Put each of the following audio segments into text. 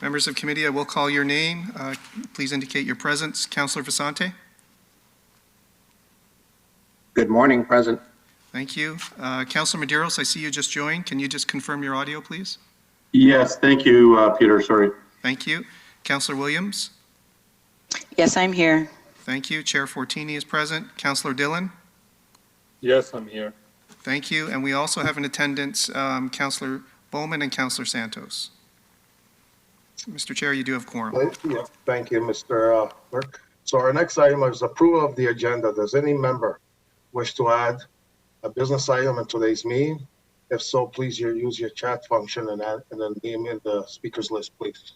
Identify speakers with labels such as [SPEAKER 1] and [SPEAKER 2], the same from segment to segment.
[SPEAKER 1] Members of committee, I will call your name. Please indicate your presence. Councillor Vicente?
[SPEAKER 2] Good morning, President.
[SPEAKER 1] Thank you. Councillor Medeiros, I see you just joined. Can you just confirm your audio, please?
[SPEAKER 3] Yes, thank you, Peter. Sorry.
[SPEAKER 1] Thank you. Councillor Williams?
[SPEAKER 4] Yes, I'm here.
[SPEAKER 1] Thank you. Chair Fortini is present. Councillor Dillon?
[SPEAKER 5] Yes, I'm here.
[SPEAKER 1] Thank you. And we also have in attendance Councillor Bowman and Councillor Santos. Mr. Chair, you do have quorum.
[SPEAKER 6] Yeah, thank you, Mr. Clerk. So our next item is approval of the agenda. Does any member wish to add a business item in today's meeting? If so, please use your chat function and then name in the speakers list, please.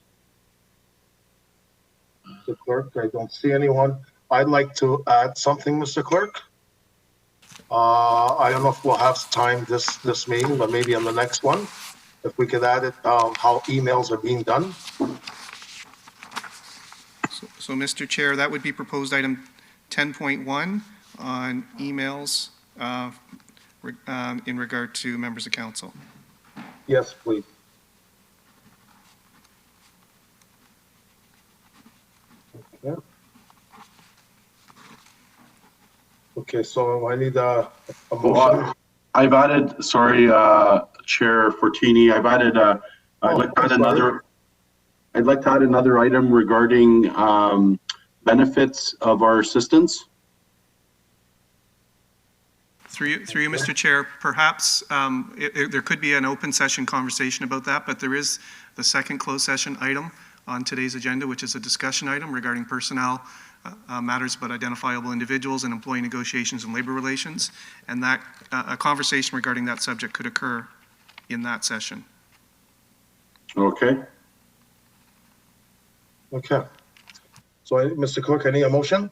[SPEAKER 6] Mr. Clerk, I don't see anyone. I'd like to add something, Mr. Clerk. I don't know if we'll have time this meeting, but maybe on the next one, if we could add it, how emails are being done.
[SPEAKER 1] So, Mr. Chair, that would be proposed item 10.1 on emails in regard to members of council.
[SPEAKER 6] Yes, please. Okay. Okay, so I need a motion.
[SPEAKER 3] I've added, sorry, Chair Fortini, I've added, I'd like to add another item regarding benefits of our assistants.
[SPEAKER 1] Through you, Mr. Chair, perhaps there could be an open session conversation about that, but there is the second closed session item on today's agenda, which is a discussion item regarding personnel matters about identifiable individuals and employee negotiations and labor relations, and that a conversation regarding that subject could occur in that session.
[SPEAKER 3] Okay.
[SPEAKER 6] Okay. So, Mr. Clerk, I need a motion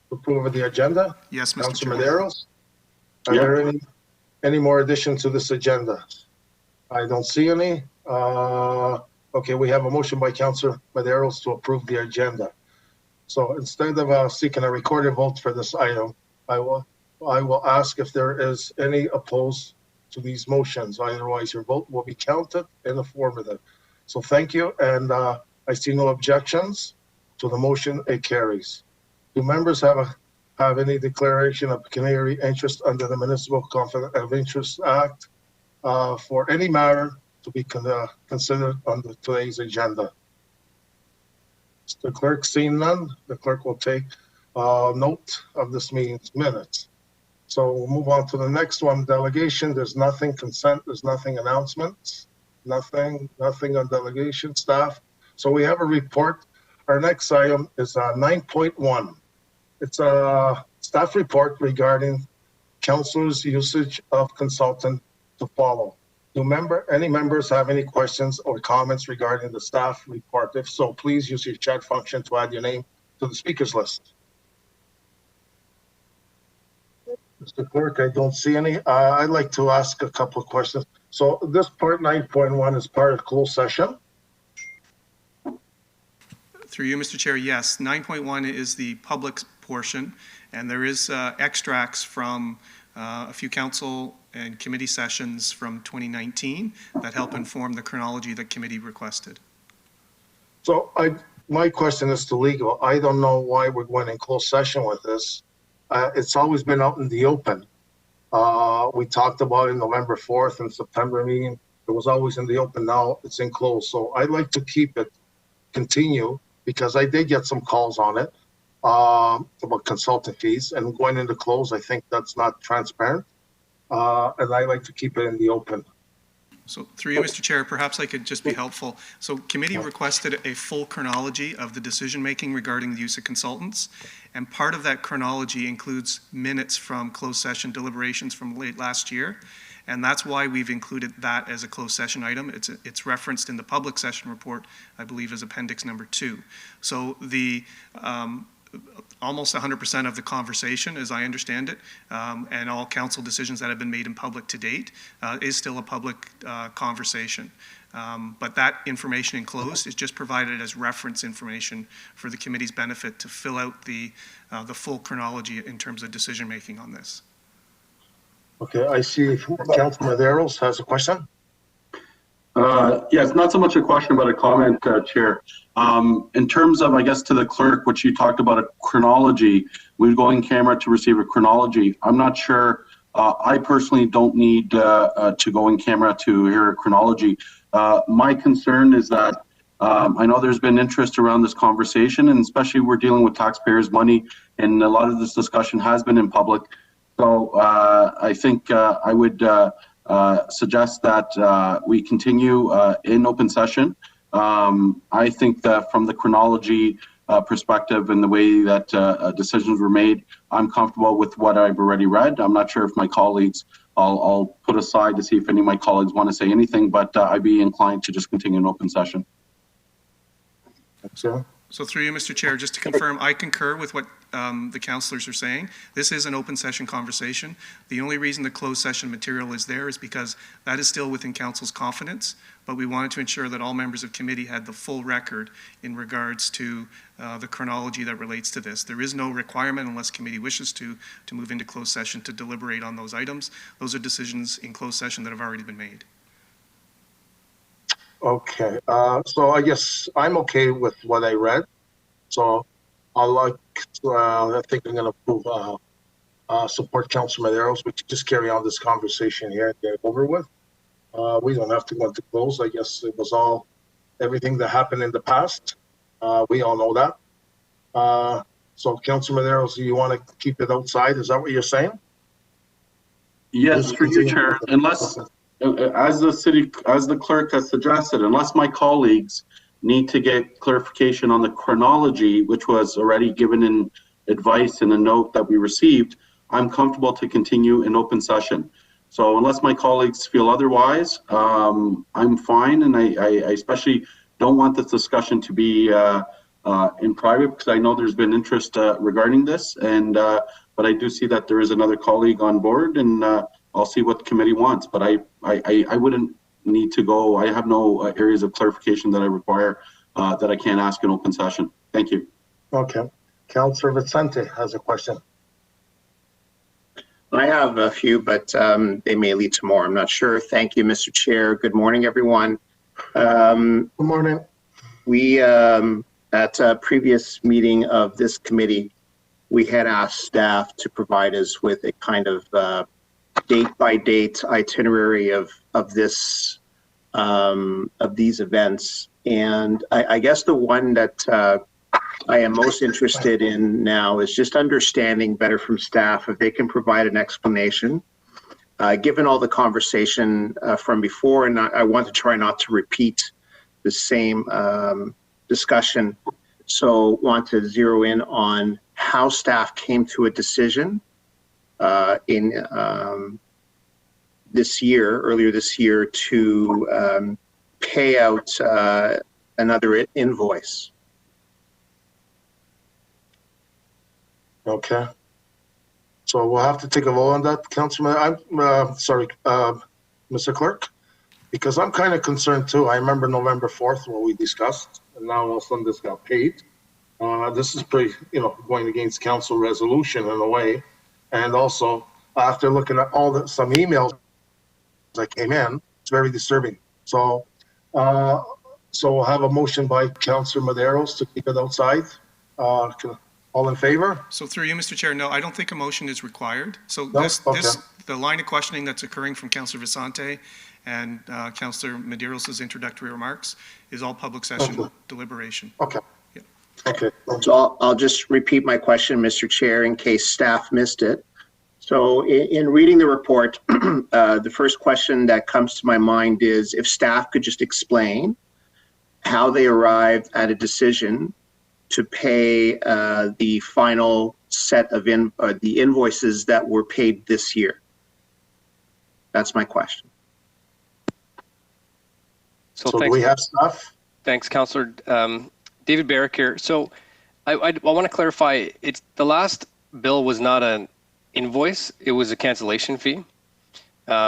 [SPEAKER 6] to approve of the agenda.
[SPEAKER 1] Yes, Mr.
[SPEAKER 6] Councilor
[SPEAKER 1] Chair.
[SPEAKER 6] Medeiros, are there any more additions to this agenda? I don't see any. Okay, we have a motion by Councilor Medeiros to approve the agenda. So instead of seeking a recorded vote for this item, I will ask if there is any opposed to these motions. Otherwise, your vote will be counted in affirmative. So thank you, and I see no objections to the motion. It carries. Do members have any declaration of pecuniary interest under the Municipal Conflict of Interest Act for any matter to be considered under today's agenda? The clerk, seeing none, the clerk will take note of this meeting's minutes. So we'll move on to the next one. Delegation, there's nothing. Consent, there's nothing. Announcements, nothing on delegation. Staff. So we have a report. Our next item is 9.1. It's a staff report regarding councilors' usage of consultant to follow. Do any members have any questions or comments regarding the staff report? If so, please use your chat function to add your name to the speakers list. Mr. Clerk, I don't see any. I'd like to ask a couple of questions. So this part 9.1 is part of closed session.
[SPEAKER 1] Through you, Mr. Chair, yes. 9.1 is the public portion, and there is extracts from a few council and committee sessions from 2019 that help inform the chronology that committee requested.
[SPEAKER 6] So my question is to legal. I don't know why we're going in closed session with this. It's always been out in the open. We talked about it November 4th and September meeting. It was always in the open. Now it's in closed. So I'd like to keep it, continue, because I did get some calls on it about consultant fees, and going into close, I think that's not transparent. And I like to keep it in the open.
[SPEAKER 1] So through you, Mr. Chair, perhaps I could just be helpful. So committee requested a full chronology of the decision-making regarding the use of consultants. And part of that chronology includes minutes from closed session deliberations from late last year. And that's why we've included that as a closed session item. It's referenced in the public session report, I believe, as appendix number 2. So the almost 100% of the conversation, as I understand it, and all council decisions that have been made in public to date is still a public conversation. But that information enclosed is just provided as reference information for the committee's benefit to fill out the full chronology in terms of decision making on this.
[SPEAKER 6] Okay, I see Councilor Medeiros has a question.
[SPEAKER 3] Yes, not so much a question, but a comment, Chair. In terms of, I guess, to the clerk, which you talked about a chronology, we'd go in camera to receive a chronology. I'm not sure. I personally don't need to go in camera to hear a chronology. My concern is that I know there's been interest around this conversation, and especially we're dealing with taxpayers' money, and a lot of this discussion has been in public. So I think I would suggest that we continue in open session. I think that from the chronology perspective and the way that decisions were made, I'm comfortable with what I've already read. I'm not sure if my colleagues, I'll put aside to see if any of my colleagues want to say anything, but I'd be inclined to just continue in open session.
[SPEAKER 6] So,
[SPEAKER 1] So through you, Mr. Chair, just to confirm, I concur with what the councillors are saying. This is an open session conversation. The only reason the closed session material is there is because that is still within council's confidence, but we wanted to ensure that all members of committee had the full record in regards to the chronology that relates to this. There is no requirement, unless committee wishes to move into closed session to deliberate on those items. Those are decisions in closed session that have already been made.
[SPEAKER 6] okay, so I guess I'm okay with what I read. So I think I'm going to support Councilor Maderos. We can just carry on this conversation here and get it over with. We don't have to go into close. I guess it was everything that happened in the past. We all know that. So Councilor Maderos, do you want to keep it outside? Is that what you're saying?
[SPEAKER 3] Yes, through you, Chair. Unless, as the clerk has suggested, unless my colleagues need to get clarification on the chronology, which was already given in advice in a note that we received, I'm comfortable to continue in open session. So unless my colleagues feel otherwise, I'm fine, and I especially don't want this discussion to be in private, because I know there's been interest regarding this, and but I do see that there is another colleague on board, and I'll see what the committee wants. But I wouldn't need to go. I have no areas of clarification that I require that I can't ask in open session. Thank you.
[SPEAKER 6] Okay. Councilor Vicente has a question.
[SPEAKER 2] I have a few, but they may lead to more. I'm not sure. Thank you, Mr. Chair. Good morning, everyone.
[SPEAKER 6] Good morning.
[SPEAKER 2] We, at a previous meeting of this committee, we had asked staff to provide us with a kind of date-by-date itinerary of these events. And I guess the one that I am most interested in now is just understanding better from staff if they can provide an explanation. Given all the conversation from before, and I want to try not to repeat the same discussion, so want to zero in on how staff came to a decision in earlier this year, to pay out another invoice.
[SPEAKER 6] Okay. So we'll have to take a vote on that, Councilman. I'm sorry, Mr. Clerk, because I'm kind of concerned too. I remember November 4th when we discussed, and now all of a sudden this got paid. This is pretty, going against council resolution in a way. And also, after looking at some emails that came in, it's very disturbing. So, we'll have a motion by Councilor Maderos to keep it outside. All in favor?
[SPEAKER 1] So through you, Mr. Chair, no, I don't think a motion is required. So
[SPEAKER 6] No? Okay.
[SPEAKER 1] the line of questioning that's occurring from Councillor Vicente and Councillor Maderos' introductory remarks is all public session
[SPEAKER 6] Okay.
[SPEAKER 1] deliberation.
[SPEAKER 6] Okay.
[SPEAKER 1] Yeah.
[SPEAKER 6] Okay.
[SPEAKER 2] So I'll just repeat my question, Mr. Chair, in case staff missed it. So in reading the report, the first question that comes to my mind is if staff could just explain how they arrived at a decision to pay the final set of the invoices that were paid this year. That's my question.
[SPEAKER 6] So
[SPEAKER 7] thanks,
[SPEAKER 6] do we have staff?
[SPEAKER 7] Thanks, Councillor. David Barrick here. So I want to clarify, the last bill was not an invoice, it was a cancellation fee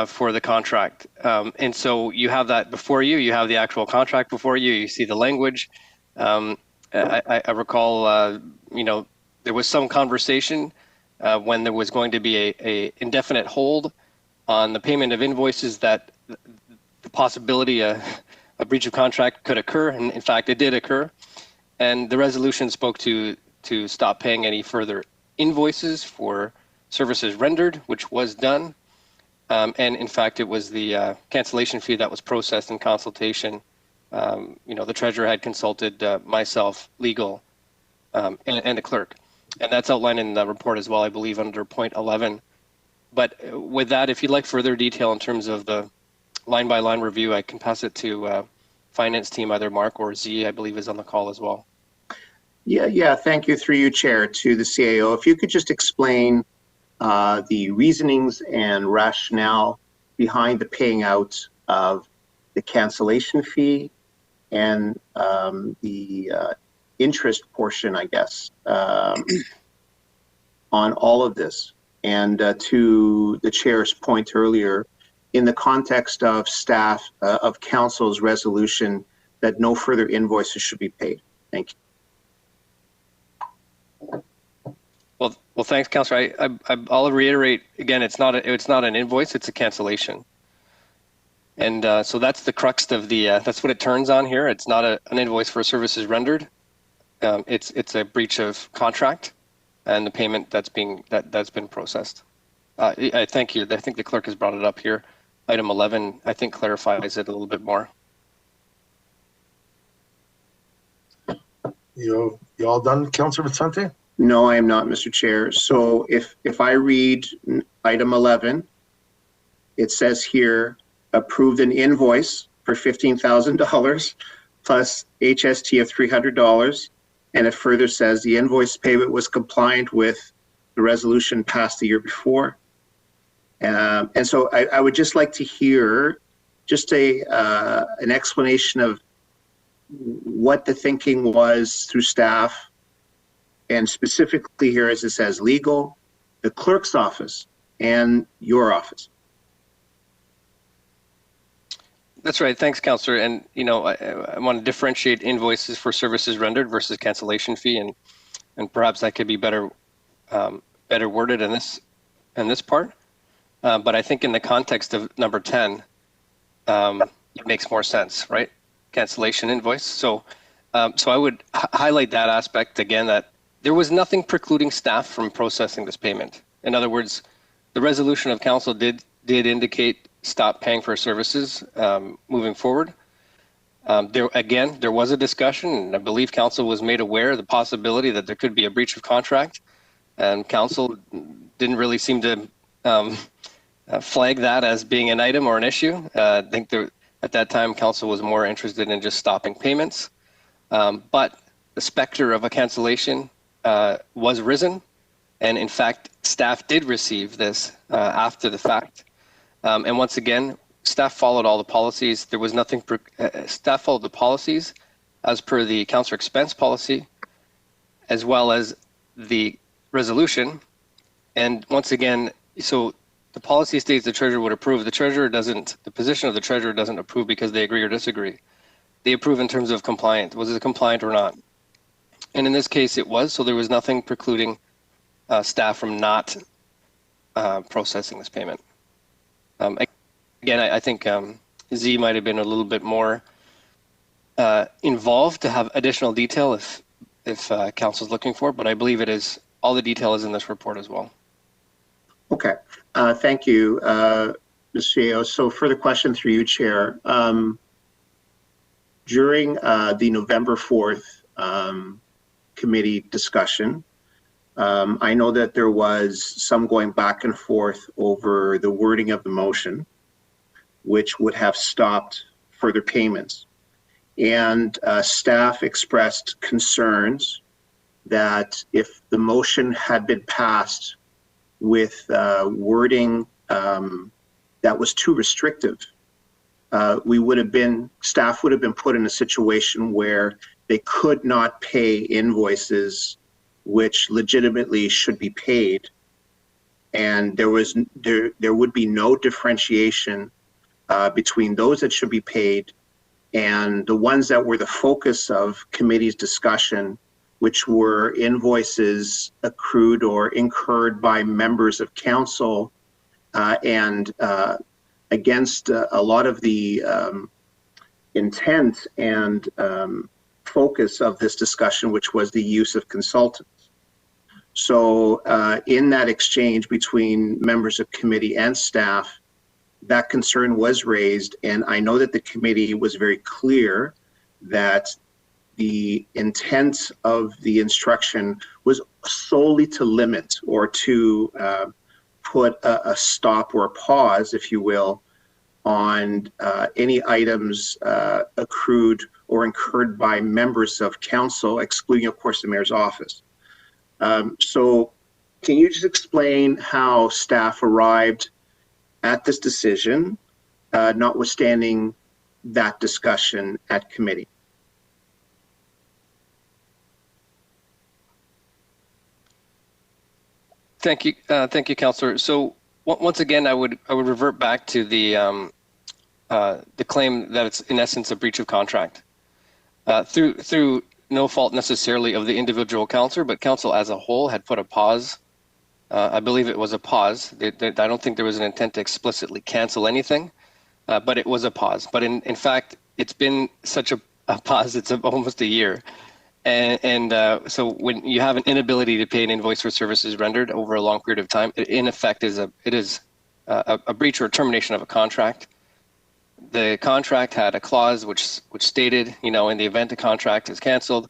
[SPEAKER 7] for the contract. And so you have that before you, you have the actual contract before you, you see the language. I recall, there was some conversation when there was going to be a indefinite hold on the payment of invoices that the possibility a breach of contract could occur, and in fact, it did occur. And the resolution spoke to stop paying any further invoices for services rendered, which was done. And in fact, it was the cancellation fee that was processed in consultation. The treasurer had consulted myself, legal, and the clerk. And that's outlined in the report as well, I believe, under point 11. But with that, if you'd like further detail in terms of the line-by-line review, I can pass it to finance team, either Mark or Z, I believe, is on the call as well.
[SPEAKER 2] Yeah. Thank you, through you, Chair, to the CAO. If you could just explain the reasonings and rationale behind the paying out of the cancellation fee and the interest portion, I guess, on all of this. And to the Chair's point earlier, in the context of staff, of Council's resolution that no further invoices should be paid. Thank you.
[SPEAKER 7] Well, thanks, Councillor. I'll reiterate again. It's not an invoice. It's a cancellation, and so that's the crux of the. That's what it turns on here. It's not an invoice for services rendered. It's a breach of contract, and the payment that's been processed. I thank you. I think the clerk has brought it up here. Item 11, I think, clarifies it a little bit more.
[SPEAKER 6] You all done, Councillor Vicente?
[SPEAKER 2] No, I am not, Mr. Chair. So if I read item 11, it says here, approved an invoice for $15,000 plus HST of $300. And it further says the invoice payment was compliant with the resolution passed the year before. And so I would just like to hear just an explanation of what the thinking was through staff, and specifically here, as it says, legal, the clerk's office, and your office.
[SPEAKER 7] That's right. Thanks, Councillor. And I want to differentiate invoices for services rendered versus cancellation fee, and perhaps that could be better worded in this part. But I think in the context of number 10, it makes more sense, right? Cancellation invoice. So I would highlight that aspect again, that there was nothing precluding staff from processing this payment. In other words, the resolution of council did indicate stop paying for services moving forward. There was a discussion, and I believe council was made aware of the possibility that there could be a breach of contract, and council didn't really seem to flag that as being an item or an issue. I think at that time, council was more interested in just stopping payments. But the specter of a cancellation was risen, and in fact, staff did receive this after the fact. And once again, staff followed all the policies. There was nothing. Staff followed the policies as per the councillor expense policy, as well as the resolution. And once again, so the policy states the treasurer would approve. The treasurer doesn't. The position of the treasurer doesn't approve because they agree or disagree. They approve in terms of compliant. Was it compliant or not? And in this case, it was. So there was nothing precluding staff from not processing this payment. Again, I think Z might have been a little bit more involved to have additional detail if council's looking for, but I believe it is. All the detail is in this report as well.
[SPEAKER 2] Okay, thank you, Ms. Feo. So further question through you, Chair. During the November 4th committee discussion, I know that there was some going back and forth over the wording of the motion, which would have stopped further payments. And staff expressed concerns that if the motion had been passed with wording that was too restrictive, staff would have been put in a situation where they could not pay invoices which legitimately should be paid, and there would be no differentiation between those that should be paid and the ones that were the focus of committee's discussion, which were invoices accrued or incurred by members of council and against a lot of the intent and focus of this discussion, which was the use of consultants. So in that exchange between members of committee and staff, that concern was raised, and I know that the committee was very clear that the intent of the instruction was solely to limit or to put a stop or a pause, if you will, on any items accrued or incurred by members of council, excluding, of course, the mayor's office. So can you just explain how staff arrived at this decision, notwithstanding that discussion at committee?
[SPEAKER 7] Thank you, Councillor. So once again, I would revert back to the claim that it's in essence a breach of contract through no fault necessarily of the individual councillor, but council as a whole had put a pause. I believe it was a pause. I don't think there was an intent to explicitly cancel anything, but it was a pause. But in fact, it's been such a pause. It's almost a year. And so when you have an inability to pay an invoice for services rendered over a long period of time, it in effect is a breach or termination of a contract. The contract had a clause which stated, in the event the contract is canceled.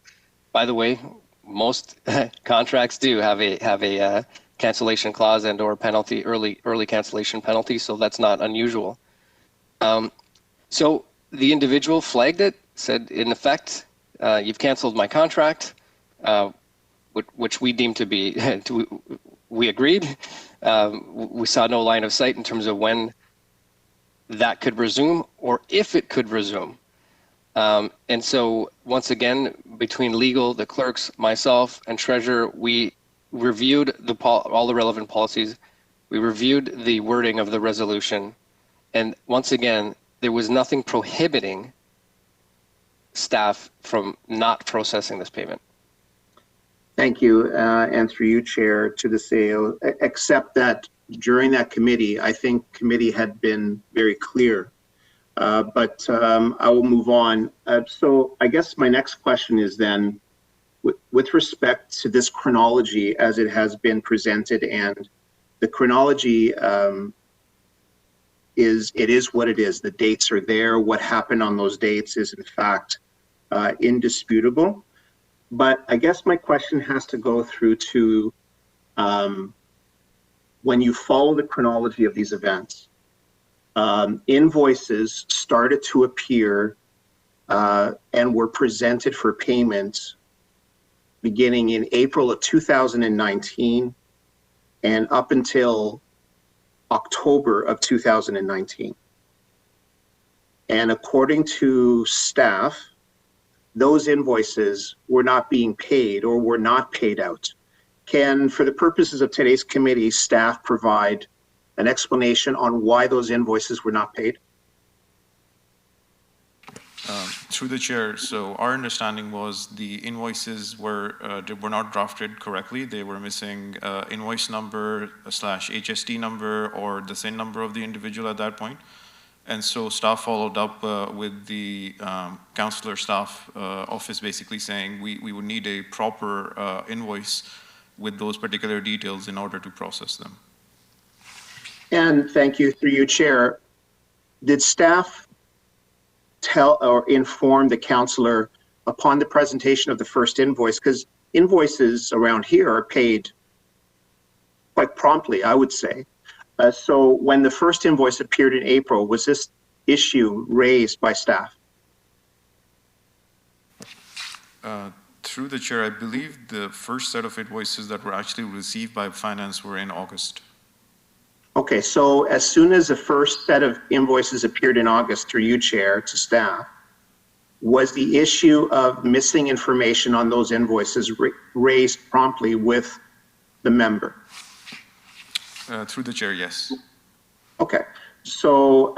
[SPEAKER 7] By the way, most contracts do have a cancellation clause and or penalty, early cancellation penalty, so that's not unusual. So the individual flagged it, said in effect, you've canceled my contract, which we deemed to be, we agreed. We saw no line of sight in terms of when that could resume or if it could resume. And so once again, between legal, the clerks, myself, and treasurer, we reviewed all the relevant policies. We reviewed the wording of the resolution. And once again, there was nothing prohibiting staff from not processing this payment.
[SPEAKER 2] Thank you, and through you, Chair, to the SAO, except that during that committee, I think committee had been very clear, but I will move on. So I guess my next question is then, with respect to this chronology as it has been presented, and the chronology is what it is. The dates are there. What happened on those dates is in fact indisputable. But I guess my question has to go through to when you follow the chronology of these events, invoices started to appear and were presented for payment beginning in April of 2019 and up until October of 2019. And according to staff, those invoices were not being paid or were not paid out. Can, for the purposes of today's committee, staff provide an explanation on why those invoices were not paid?
[SPEAKER 8] Through the chair, so our understanding was the invoices were not drafted correctly. They were missing invoice number / HST number or the SIN number of the individual at that point. And so staff followed up with the councillor staff office basically saying we would need a proper invoice with those particular details in order to process them.
[SPEAKER 2] And thank you, through you, Chair. Did staff tell or inform the councillor upon the presentation of the first invoice? Because invoices around here are paid quite promptly, I would say. So when the first invoice appeared in April, was this issue raised by staff?
[SPEAKER 8] Through the chair, I believe the first set of invoices that were actually received by finance were in August.
[SPEAKER 2] Okay, so as soon as the first set of invoices appeared in August, through you, Chair, to staff, was the issue of missing information on those invoices raised promptly with the member?
[SPEAKER 8] Through the chair, yes.
[SPEAKER 2] Okay, so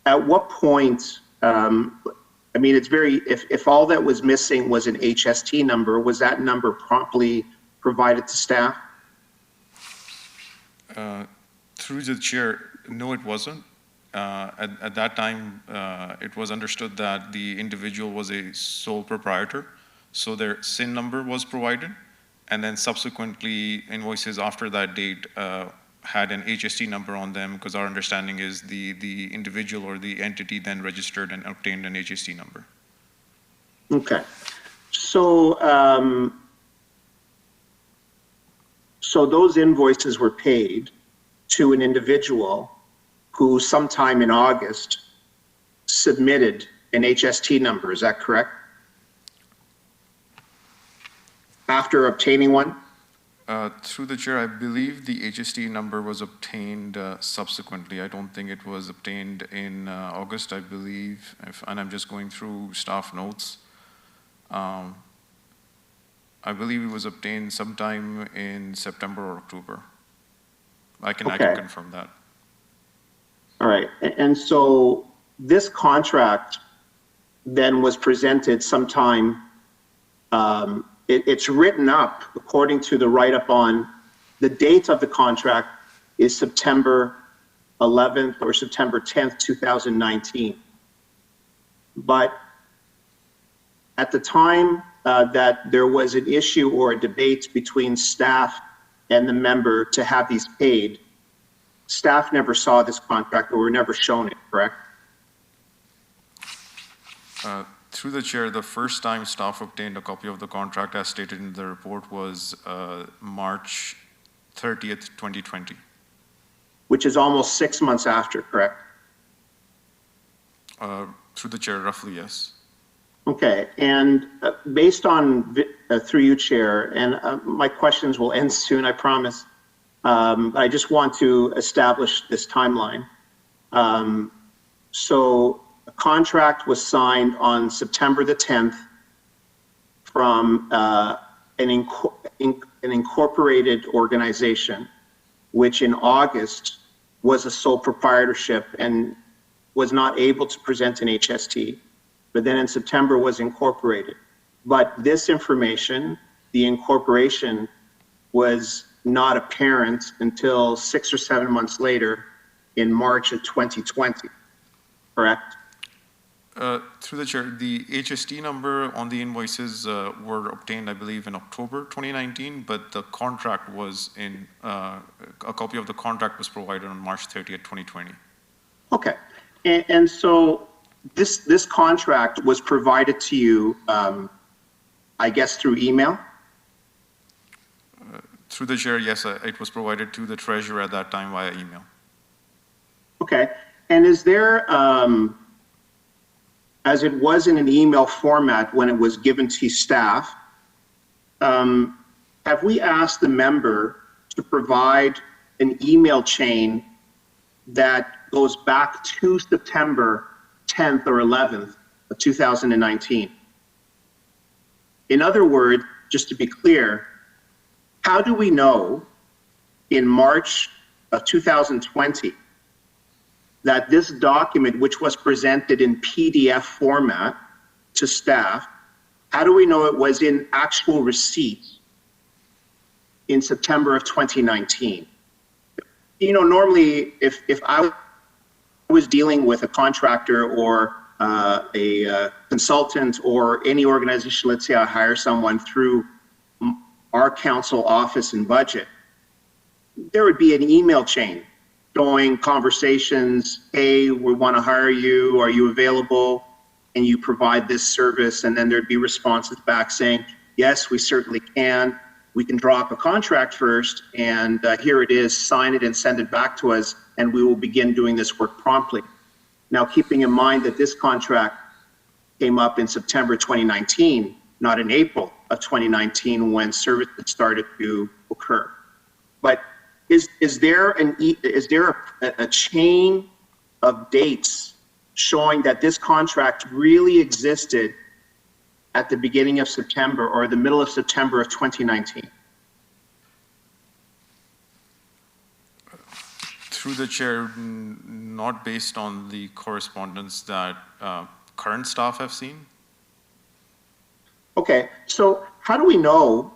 [SPEAKER 2] at what point, I mean, it's very, if all that was missing was an HST number, was that number promptly provided to staff?
[SPEAKER 8] Through the chair, No, it wasn't. At that time, it was understood that the individual was a sole proprietor, so their SIN number was provided, and then subsequently invoices after that date had an HST number on them, because our understanding is the individual or the entity then registered and obtained an HST number.
[SPEAKER 2] Okay. So, so those invoices were paid to an individual who sometime in August submitted an HST number, is that correct? After obtaining one?
[SPEAKER 8] Through the chair, I believe the HST number was obtained subsequently. I don't think it was obtained in August, I believe, and I'm just going through staff notes. I believe it was obtained sometime in September or October. I can confirm that.
[SPEAKER 2] All right, and so this contract then was presented sometime, it's written up according to the write-up on the date of the contract is September 11th or September 10th, 2019. But at the time that there was an issue or a debate between staff and the member to have these paid, staff never saw this contract or were never shown it, correct?
[SPEAKER 8] Through the chair, the first time staff obtained a copy of the contract as stated in the report was March 30th, 2020.
[SPEAKER 2] Which is almost 6 months after, correct?
[SPEAKER 8] Through the chair, roughly, yes.
[SPEAKER 2] Okay, and based on, through you, Chair, and my questions will end soon, I promise. I just want to establish this timeline. So a contract was signed on September the 10th from an incorporated organization, which in August was a sole proprietorship and was not able to present an HST, but then in September was incorporated. But this information, the incorporation, was not apparent until 6 or 7 months later in March of 2020, correct?
[SPEAKER 8] Through the chair, the HST number on the invoices were obtained, I believe, in October 2019, but the contract was in, a copy of the contract was provided on March 30th, 2020.
[SPEAKER 2] Okay, and so this contract was provided to you, I guess, through email?
[SPEAKER 8] Through the chair, yes, it was provided to the treasurer at that time via email.
[SPEAKER 2] Okay, and is there, as it was in an email format when it was given to staff, have we asked the member to provide an email chain that goes back to September 10th or 11th of 2019? In other words, just to be clear, how do we know in March of 2020 that this document, which was presented in PDF format to staff, how do we know it was in actual receipt in September of 2019? You know, normally if I was dealing with a contractor or a consultant or any organization, let's say I hire someone through our council office and budget, there would be an email chain showing conversations, hey, we want to hire you, are you available? And you provide this service, and then there'd be responses back saying, yes, we certainly can. We can draw up a contract first, and here it is, sign it and send it back to us, and we will begin doing this work promptly. Now, keeping in mind that this contract came up in September 2019, not in April of 2019 when service started to occur. But is there a chain of dates showing that this contract really existed at the beginning of September or the middle of September of 2019?
[SPEAKER 8] Through the chair, not based on the correspondence that current staff have seen.
[SPEAKER 2] Okay, so how do we know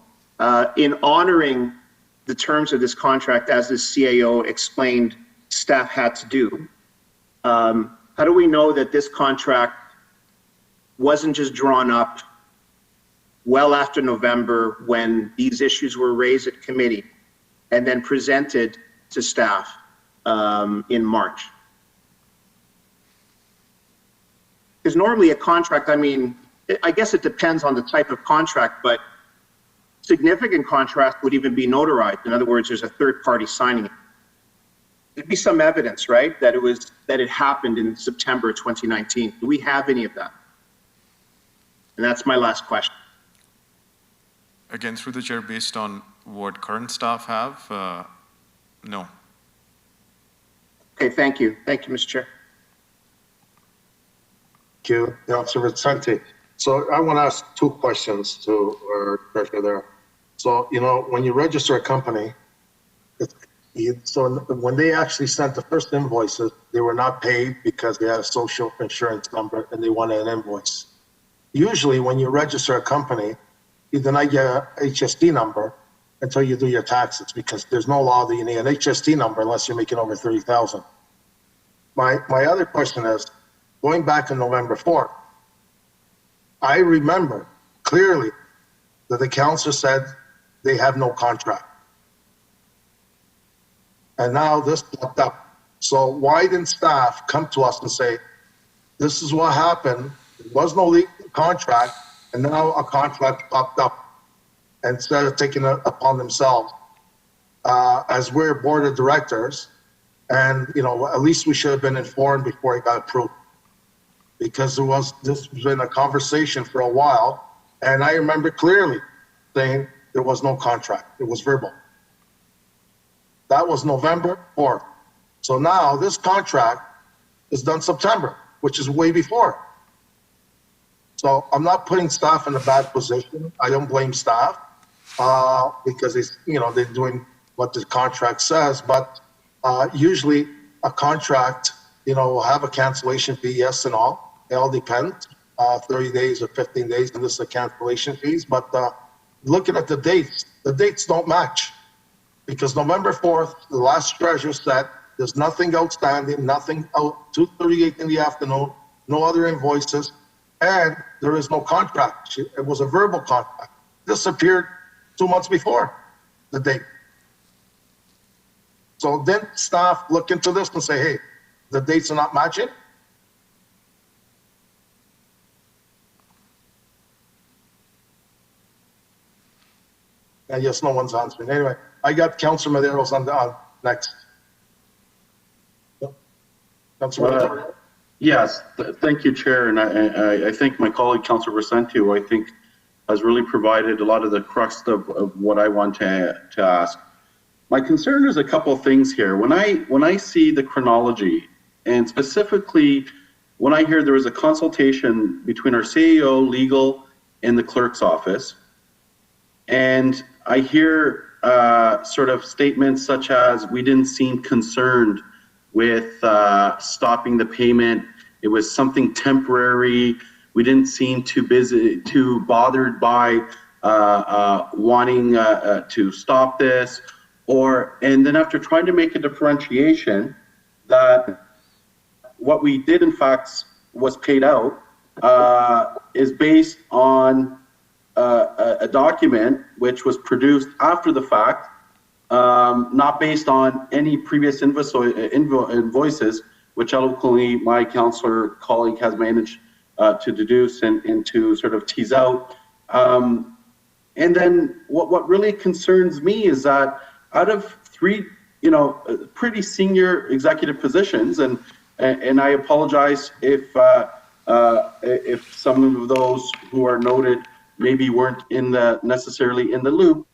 [SPEAKER 2] in honoring the terms of this contract as the CAO explained staff had to do. How do we know that this contract wasn't just drawn up well after November when these issues were raised at committee and then presented to staff in March? Because normally a contract, I mean, I guess it depends on the type of contract, but significant contract would even be notarized. In other words, there's a third party signing it. There'd be some evidence, right, that it happened in September 2019. Do we have any of that? And that's my last question.
[SPEAKER 8] Again, through the chair, based on what current staff have, no.
[SPEAKER 2] Okay, thank you. Thank you, Mr. Chair.
[SPEAKER 6] Thank you, Councilor Vicente. So I want to ask two questions to our director there. So, you know, when you register a company, so when they actually sent the first invoices, they were not paid because they had a social insurance number and they wanted an invoice. Usually when you register a company, you do not get a HST number until you do your taxes, because there's no law that you need an HST number unless you're making over 30,000. My other question is, going back to November 4th, I remember clearly that the council said they have no contract. And now this popped up. So why didn't staff come to us and say, this is what happened, there was no legal contract, and now a contract popped up, instead of taking it upon themselves, as we're board of directors, and, you know, at least we should have been informed before it got approved. Because this has been a conversation for a while, and I remember clearly saying there was no contract. It was verbal. That was November 4th. So now this contract is done September, which is way before. So I'm not putting staff in a bad position. I don't blame staff because they're doing what the contract says. But usually a contract, will have a cancellation fee, yes and all. It all depends, 30 days or 15 days, and this is the cancellation fees. But looking at the dates don't match, because November 4th, the last treasurer said there's nothing outstanding, nothing out, 2:38 in the afternoon, no other invoices, and there is no contract. It was a verbal contract. This appeared 2 months before the date. So then staff look into this and say, hey, the dates are not matching. And yes, no one's answering. Anyway, I got Councilor Maderos on next. Councilor Maderos.
[SPEAKER 3] Yes, thank you, Chair. And I think my colleague, Councilor Vicente, who I think has really provided a lot of the crux of what I want to ask. My concern is a couple of things here. When I see the chronology, and specifically when I hear there was a consultation between our CEO, legal, and the clerk's office, and I hear sort of statements such as, we didn't seem concerned with stopping the payment. It was something temporary. We didn't seem too bothered by wanting to stop this. And then after trying to make a differentiation that what we did in fact was paid out is based on a document which was produced after the fact, not based on any previous invoices, which eloquently my councillor colleague has managed to deduce and to sort of tease out. And then what really concerns me is that out of three, pretty senior executive positions, and I apologize if some of those who are noted maybe weren't necessarily in the loop,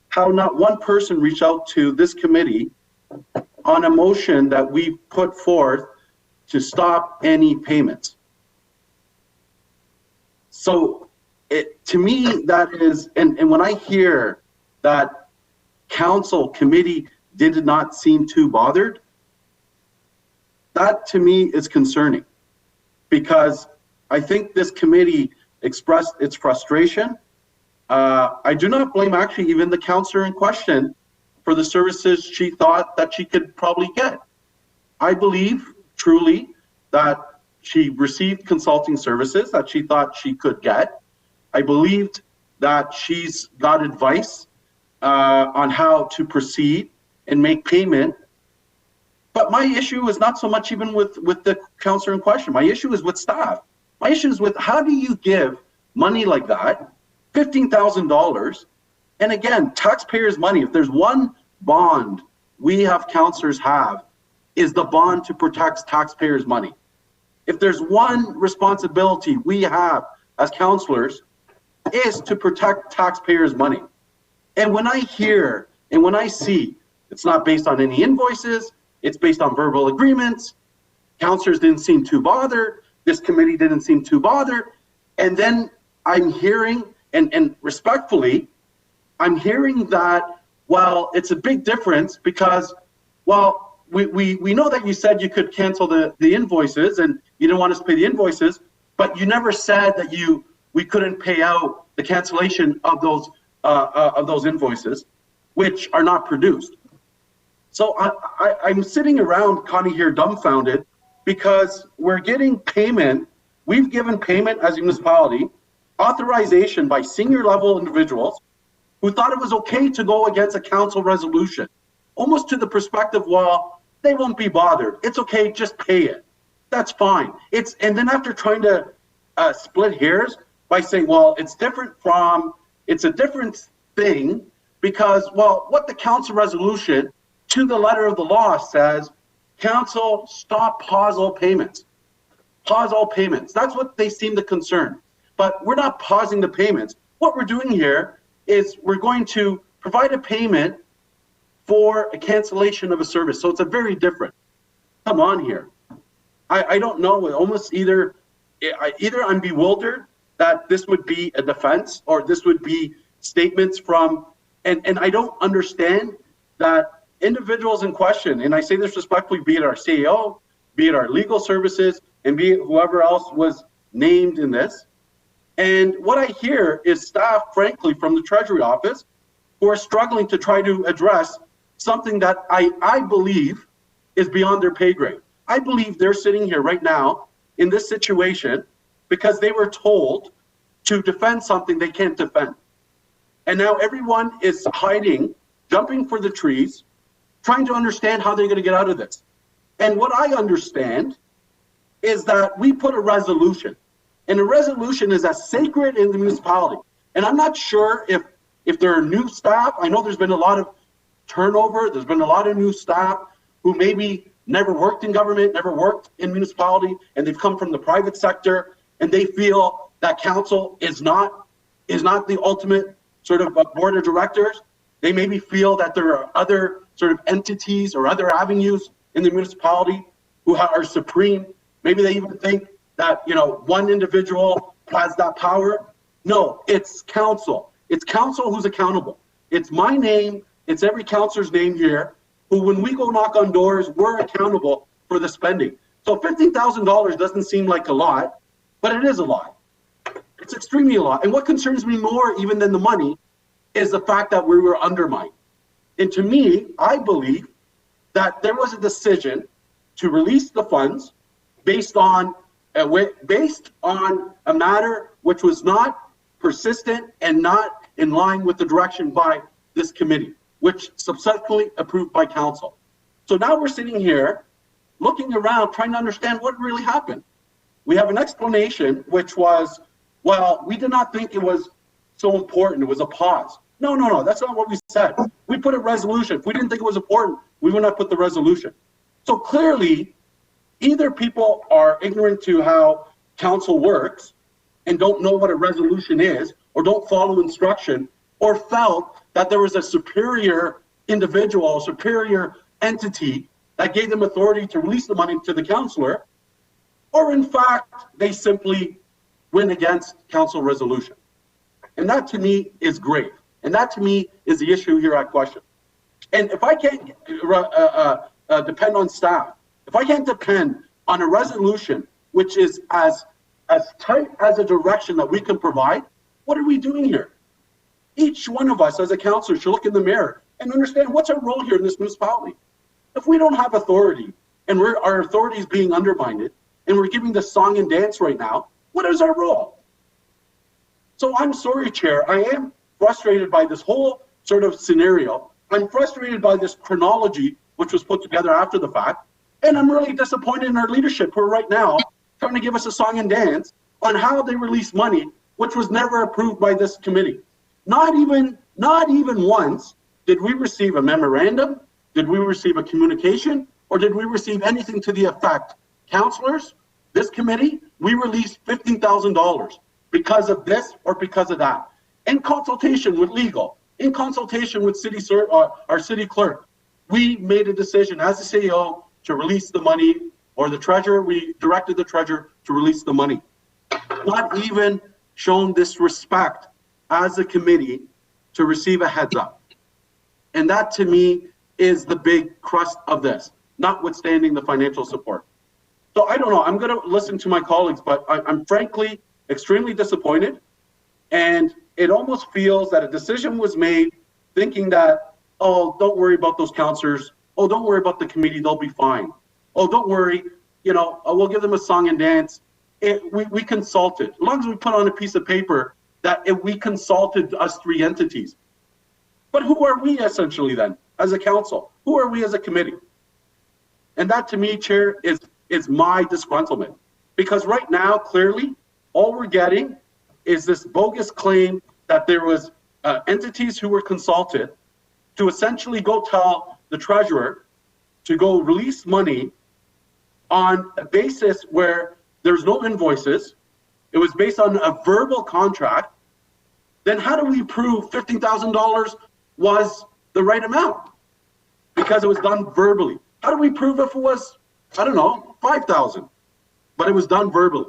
[SPEAKER 3] how not one person reached out to this committee on a motion that we put forth to stop any payments. So to me, that is, and when I hear that council committee did not seem too bothered, that to me is concerning, because I think this committee expressed its frustration. I do not blame actually even the councillor in question for the services she thought that she could probably get. I believe truly that she received consulting services that she thought she could get. I believed that she's got advice on how to proceed and make payment. But my issue is not so much even with the counselor in question. My issue is with staff. My issue is with how do you give money like that, $15,000, and again, taxpayers' money. If there's one bond we have counselors have, is the bond to protect taxpayers' money. If there's one responsibility we have as counselors, is to protect taxpayers' money. And when I hear and when I see it's not based on any invoices, it's based on verbal agreements, counselors didn't seem too bothered, this committee didn't seem too bothered, and then I'm hearing, and respectfully, I'm hearing that, well, it's a big difference because, well, we know that you said you could cancel the invoices and you didn't want us to pay the invoices, but you never said that we couldn't pay out the cancellation of those invoices, which are not produced. So I'm sitting around, Connie, here dumbfounded because we're getting payment. We've given payment as a municipality, authorization by senior level individuals who thought it was okay to go against a council resolution, almost to the perspective, well, they won't be bothered. It's okay, just pay it. That's fine. And then after trying to split hairs by saying, well, it's a different thing because, well, what the council resolution to the letter of the law says, council, pause all payments. Pause all payments. That's what they seem to concern. But we're not pausing the payments. What we're doing here is we're going to provide a payment for a cancellation of a service. So it's a very different. Come on here. I don't know. Almost either I'm bewildered that this would be a defense or this would be statements from, and I don't understand that individuals in question, and I say this respectfully, be it our CEO, be it our legal services, and be it whoever else was named in this. And what I hear is staff, frankly, from the Treasury office, who are struggling to try to address something that I believe is beyond their pay grade. I believe they're sitting here right now in this situation because they were told to defend something they can't defend. And now everyone is hiding, jumping for the trees, trying to understand how they're going to get out of this. And what I understand is that we put a resolution, and a resolution is as sacred in the municipality. And I'm not sure if there are new staff. I know there's been a lot of turnover. There's been a lot of new staff who maybe never worked in government, never worked in municipality, and they've come from the private sector, and they feel that council is not the ultimate sort of board of directors. They maybe feel that there are other sort of entities or other avenues in the municipality who are supreme. Maybe they even think that, one individual has that power. No, it's council. It's council who's accountable. It's my name. It's every councilor's name here who, when we go knock on doors, we're accountable for the spending. So $15,000 doesn't seem like a lot, but it is a lot. It's extremely a lot. And what concerns me more even than the money is the fact that we were undermined. And to me, I believe that there was a decision to release the funds based on a matter which was not persistent and not in line with the direction by this committee, which subsequently approved by council. So now we're sitting here looking around trying to understand what really happened. We have an explanation which was, well, we did not think it was so important. It was a pause. No, that's not what we said. We put a resolution. If we didn't think it was important, we would not put the resolution. So clearly, either people are ignorant to how council works and don't know what a resolution is, or don't follow instruction, or felt that there was a superior individual, a superior entity that gave them authority to release the money to the councillor, or in fact, they simply went against council resolution. And that to me is grave. And that to me is the issue here at question. And if I can't depend on staff, if I can't depend on a resolution which is as tight as a direction that we can provide, what are we doing here? Each one of us as a councillor should look in the mirror and understand what's our role here in this municipality. If we don't have authority and our authority is being undermined, and we're giving the song and dance right now, what is our role? So I'm sorry, Chair, I am frustrated by this whole sort of scenario. I'm frustrated by this chronology, which was put together after the fact, and I'm really disappointed in our leadership who are right now trying to give us a song and dance on how they release money, which was never approved by this committee. Not even once did we receive a memorandum, did we receive a communication, or did we receive anything to the effect, councillors, this committee, we released $15,000 because of this or because of that. In consultation with legal, in consultation with our city clerk, we made a decision as the CEO to release the money, or the treasurer, we directed the treasurer to release the money. Not even shown this respect as a committee to receive a heads up. And that to me is the big crust of this, notwithstanding the financial support. So I don't know, I'm going to listen to my colleagues, but I'm frankly extremely disappointed. And it almost feels that a decision was made thinking that, oh, don't worry about those councillors. Oh, don't worry about the committee, they'll be fine. Oh, don't worry, we'll give them a song and dance. We consulted. As long as we put on a piece of paper that we consulted us three entities. But who are we essentially then, as a council? Who are we as a committee? And that to me, Chair, is my disgruntlement. Because right now, clearly, all we're getting is this bogus claim that there was entities who were consulted to essentially go tell the treasurer to go release money on a basis where there's no invoices. It was based on a verbal contract. Then how do we prove $15,000 was the right amount? Because it was done verbally. How do we prove if it was, I don't know, 5,000? But it was done verbally.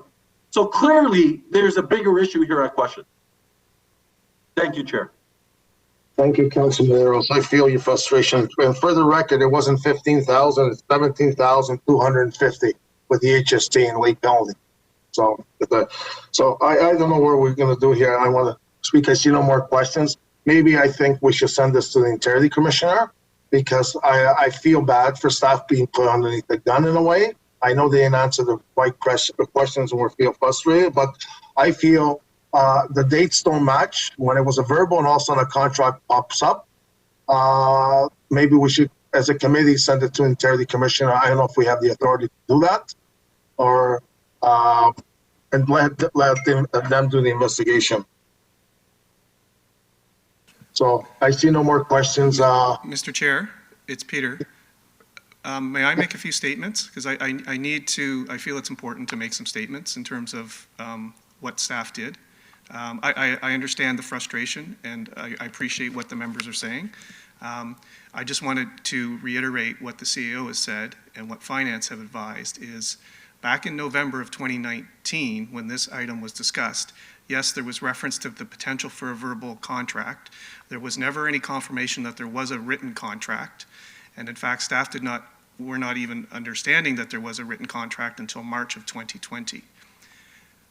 [SPEAKER 3] So clearly, there's a bigger issue here at question. Thank you, Chair.
[SPEAKER 6] Thank you, Councilman Eros. I feel your frustration. And for the record, it wasn't 15,000, it's 17,250 with the HST and late penalty. So I don't know what we're going to do here. I want to speak. I see no more questions. Maybe I think we should send this to the Integrity Commissioner, because I feel bad for staff being put underneath the gun in a way. I know they didn't answer the right questions and we feel frustrated, but I feel the dates don't match. When it was a verbal and also a contract pops up, maybe we should, as a committee, send it to Integrity Commissioner. I don't know if we have the authority to do that, or and let them do the investigation. So I see no more questions.
[SPEAKER 1] Mr. Chair, it's Peter. May I make a few statements? Because I feel it's important to make some statements in terms of what staff did. I understand the frustration, and I appreciate what the members are saying. I just wanted to reiterate what the CEO has said and what finance have advised is back in November of 2019, when this item was discussed, yes, there was reference to the potential for a verbal contract. There was never any confirmation that there was a written contract. And in fact, staff were not even understanding that there was a written contract until March of 2020.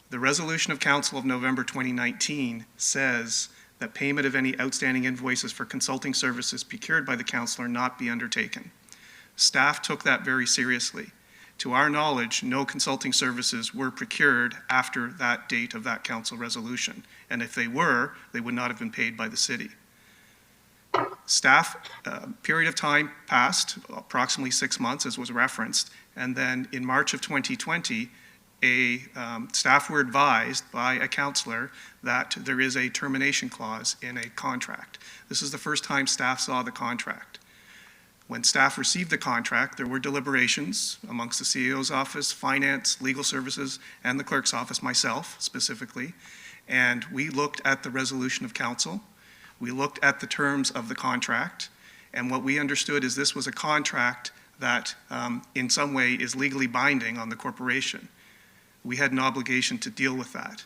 [SPEAKER 1] The resolution of Council of November 2019 says that payment of any outstanding invoices for consulting services procured by the councillor not be undertaken. Staff took that very seriously. To our knowledge, no consulting services were procured after that date of that council resolution. And if they were, they would not have been paid by the city. Staff, period of time passed, approximately 6 months, as was referenced, and then in March of 2020, staff were advised by a councillor that there is a termination clause in a contract. This is the first time staff saw the contract. When staff received the contract, there were deliberations amongst the CEO's office, finance, legal services, and the clerk's office, myself specifically, and we looked at the resolution of council. We looked at the terms of the contract, and what we understood is this was a contract that in some way is legally binding on the corporation. We had an obligation to deal with that.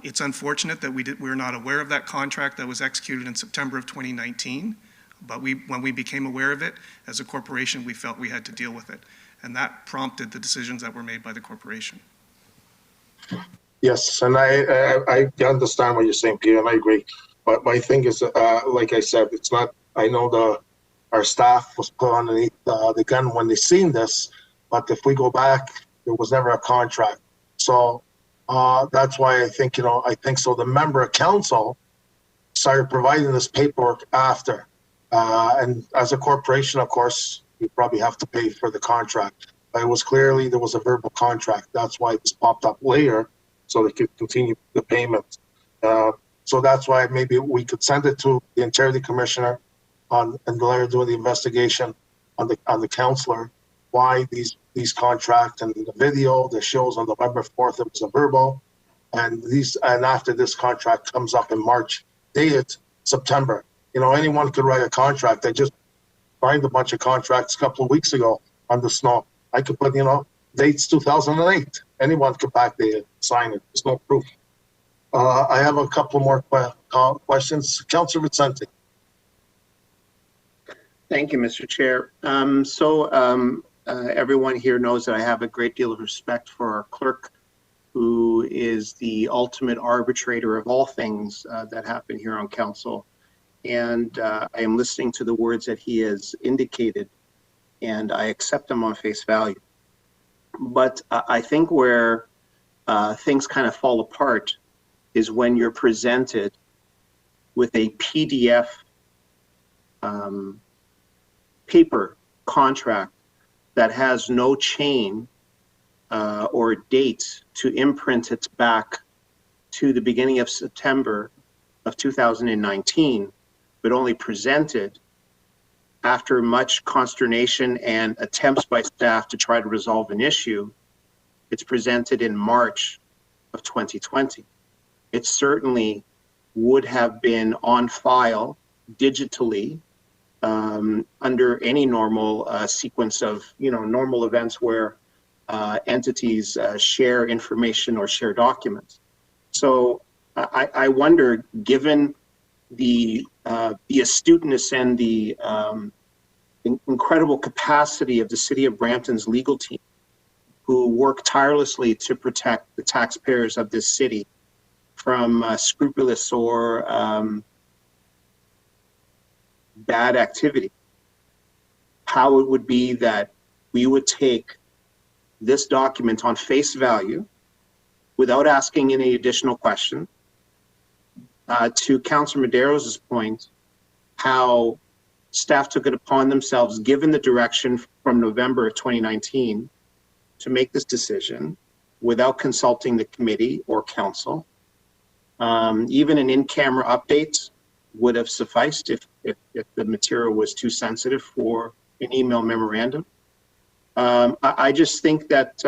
[SPEAKER 1] It's unfortunate that we're not aware of that contract that was executed in September of 2019, but when we became aware of it, as a corporation, we felt we had to deal with it. And that prompted the decisions that were made by the corporation.
[SPEAKER 6] Yes, and I understand what you're saying, Peter, and I agree. But my thing is, like I said, it's not, I know our staff was put underneath the gun when they seen this. But if we go back, there was never a contract. So that's why I think, I think so. The member of council started providing this paperwork after. And as a corporation, of course, you probably have to pay for the contract. But it was clearly there was a verbal contract. That's why this popped up later, so they could continue the payment. So that's why maybe we could send it to the Integrity Commissioner and let her do the investigation on the councillor, why these contracts and the video that shows on November 4th it was a verbal, and after this contract comes up in March, dated September. Anyone could write a contract. I just signed a bunch of contracts a couple of weeks ago on the snow. I could put, dates 2008. Anyone could backdate it, sign it. There's no proof. I have a couple more questions. Councillor Vicente.
[SPEAKER 2] Thank you, Mr. Chair. Everyone here knows that I have a great deal of respect for our clerk, who is the ultimate arbitrator of all things that happen here on council. And I am listening to the words that he has indicated, and I accept them on face value. But I think where things kind of fall apart is when you're presented with a PDF paper contract that has no chain or date to imprint it back to the beginning of September of 2019, but only presented after much consternation and attempts by staff to try to resolve an issue. It's presented in March of 2020. It certainly would have been on file digitally under any normal sequence of normal events where entities share information or share documents. So I wonder, given the astuteness and the incredible capacity of the City of Brampton's legal team, who work tirelessly to protect the taxpayers of this city from scrupulous or bad activity, how it would be that we would take this document on face value without asking any additional questions. To Councillor Madero's point, how staff took it upon themselves, given the direction from November of 2019, to make this decision without consulting the committee or council. Even an in-camera update would have sufficed if the material was too sensitive for an email memorandum. I just think that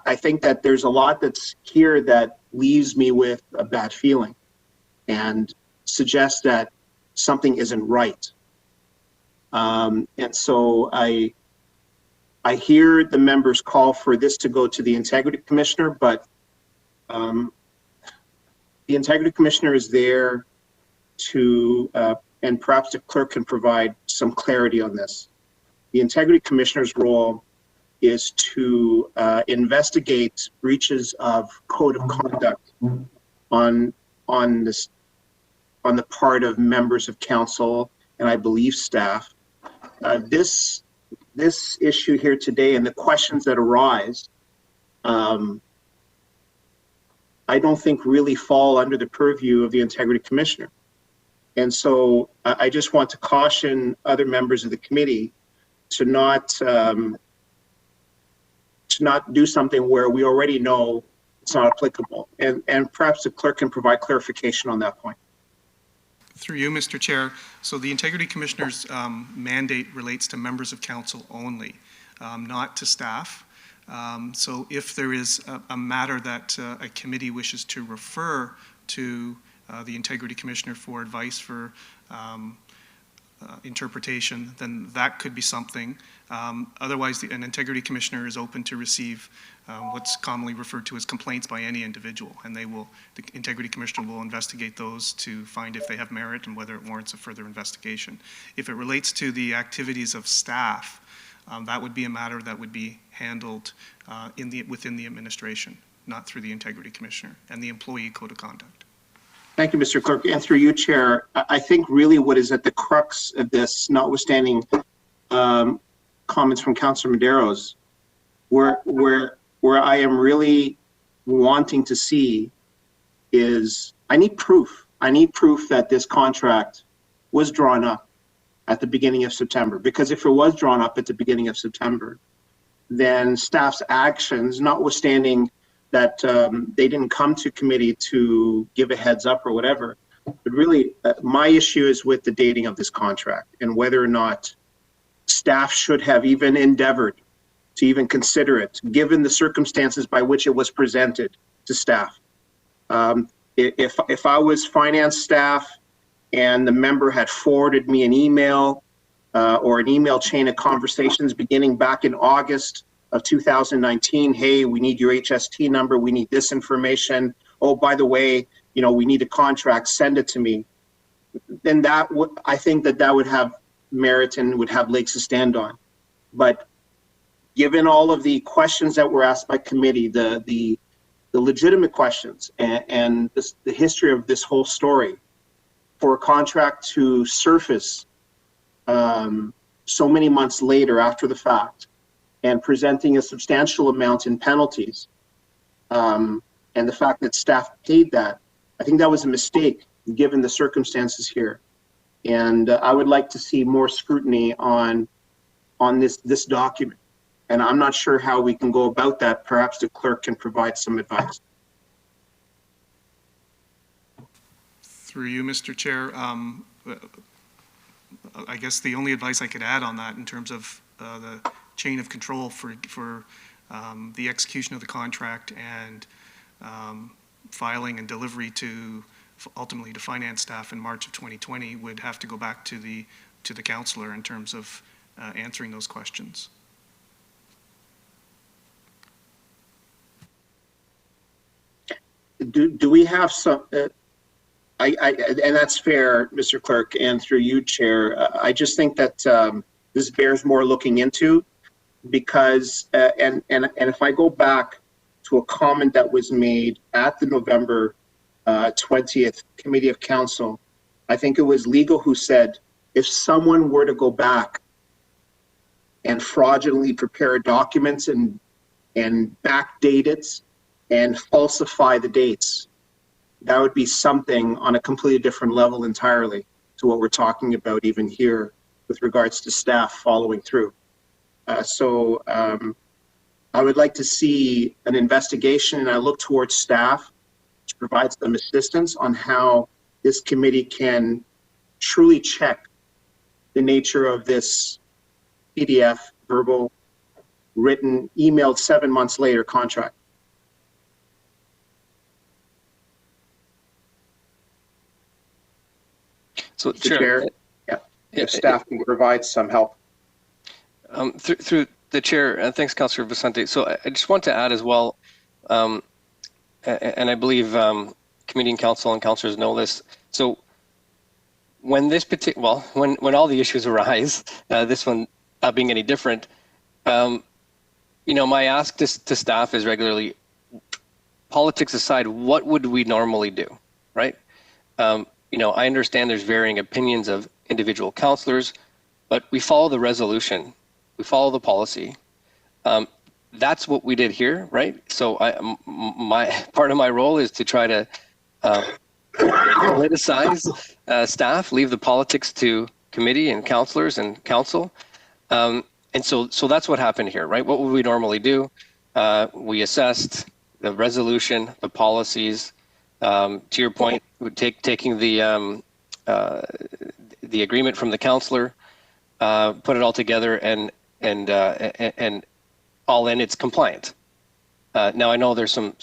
[SPEAKER 2] I think that there's a lot that's here that leaves me with a bad feeling and suggests that something isn't right. And so I hear the members call for this to go to the Integrity Commissioner, but the Integrity Commissioner is there to, and perhaps the clerk can provide some clarity on this. The Integrity Commissioner's role is to investigate breaches of code of conduct on the part of members of council and I believe staff. This issue here today and the questions that arise, I don't think really fall under the purview of the Integrity Commissioner. And so I just want to caution other members of the committee to not do something where we already know it's not applicable. And perhaps the clerk can provide clarification on that point.
[SPEAKER 1] Through you, Mr. Chair. So the Integrity Commissioner's mandate relates to members of council only, not to staff. So if there is a matter that a committee wishes to refer to the Integrity Commissioner for advice for interpretation, then that could be something. Otherwise, an Integrity Commissioner is open to receive what's commonly referred to as complaints by any individual, and the Integrity Commissioner will investigate those to find if they have merit and whether it warrants a further investigation. If it relates to the activities of staff, that would be a matter that would be handled within the administration, not through the Integrity Commissioner and the Employee Code of Conduct.
[SPEAKER 2] Thank you, Mr. Clerk. And through you, Chair, I think really what is at the crux of this, notwithstanding comments from Councilor Maderos, where I am really wanting to see is I need proof. I need proof that this contract was drawn up at the beginning of September. Because if it was drawn up at the beginning of September, then staff's actions, notwithstanding that they didn't come to committee to give a heads up or whatever, but really my issue is with the dating of this contract and whether or not staff should have even endeavored to even consider it, given the circumstances by which it was presented to staff. If I was finance staff and the member had forwarded me an email or an email chain of conversations beginning back in August of 2019, hey, we need your HST number, we need this information. Oh, by the way, we need a contract, send it to me. Then I think that would have merit and would have legs to stand on. But given all of the questions that were asked by committee, the legitimate questions and the history of this whole story, for a contract to surface so many months later after the fact and presenting a substantial amount in penalties, and the fact that staff paid that, I think that was a mistake given the circumstances here. And I would like to see more scrutiny on this document. And I'm not sure how we can go about that. Perhaps the clerk can provide some advice.
[SPEAKER 1] Through you, Mr. Chair, I guess the only advice I could add on that in terms of the chain of control for the execution of the contract and filing and delivery to ultimately to finance staff in March of 2020 would have to go back to the councillor in terms of answering those questions.
[SPEAKER 2] Do we have some? And that's fair, Mr. Clerk, and through you, Chair. I just think that this bears more looking into, because and if I go back to a comment that was made at the November 20th Committee of Council, I think it was legal who said, if someone were to go back and fraudulently prepare documents and backdate it and falsify the dates, that would be something on a completely different level entirely to what we're talking about even here with regards to staff following through. So I would like to see an investigation, and I look towards staff to provide some assistance on how this committee can truly check the nature of this PDF, verbal, written, emailed 7 months later contract.
[SPEAKER 7] So,
[SPEAKER 2] Mr. Chair, if staff can provide some help.
[SPEAKER 7] Through the chair, and thanks, Councillor Vicente. So I just want to add as well, and I believe committee and council and councillors know this. So when this when all the issues arise, this one not being any different, my ask to staff is regularly, politics aside, what would we normally do, right? I understand there's varying opinions of individual councillors, but we follow the resolution, we follow the policy. That's what we did here, right? So my part of my role is to try to politicize staff, leave the politics to committee and councillors and council. And so that's what happened here, right? What would we normally do? We assessed the resolution, the policies. To your point, taking the agreement from the councillor, put it all together, and all in, it's compliant. Now I know there's some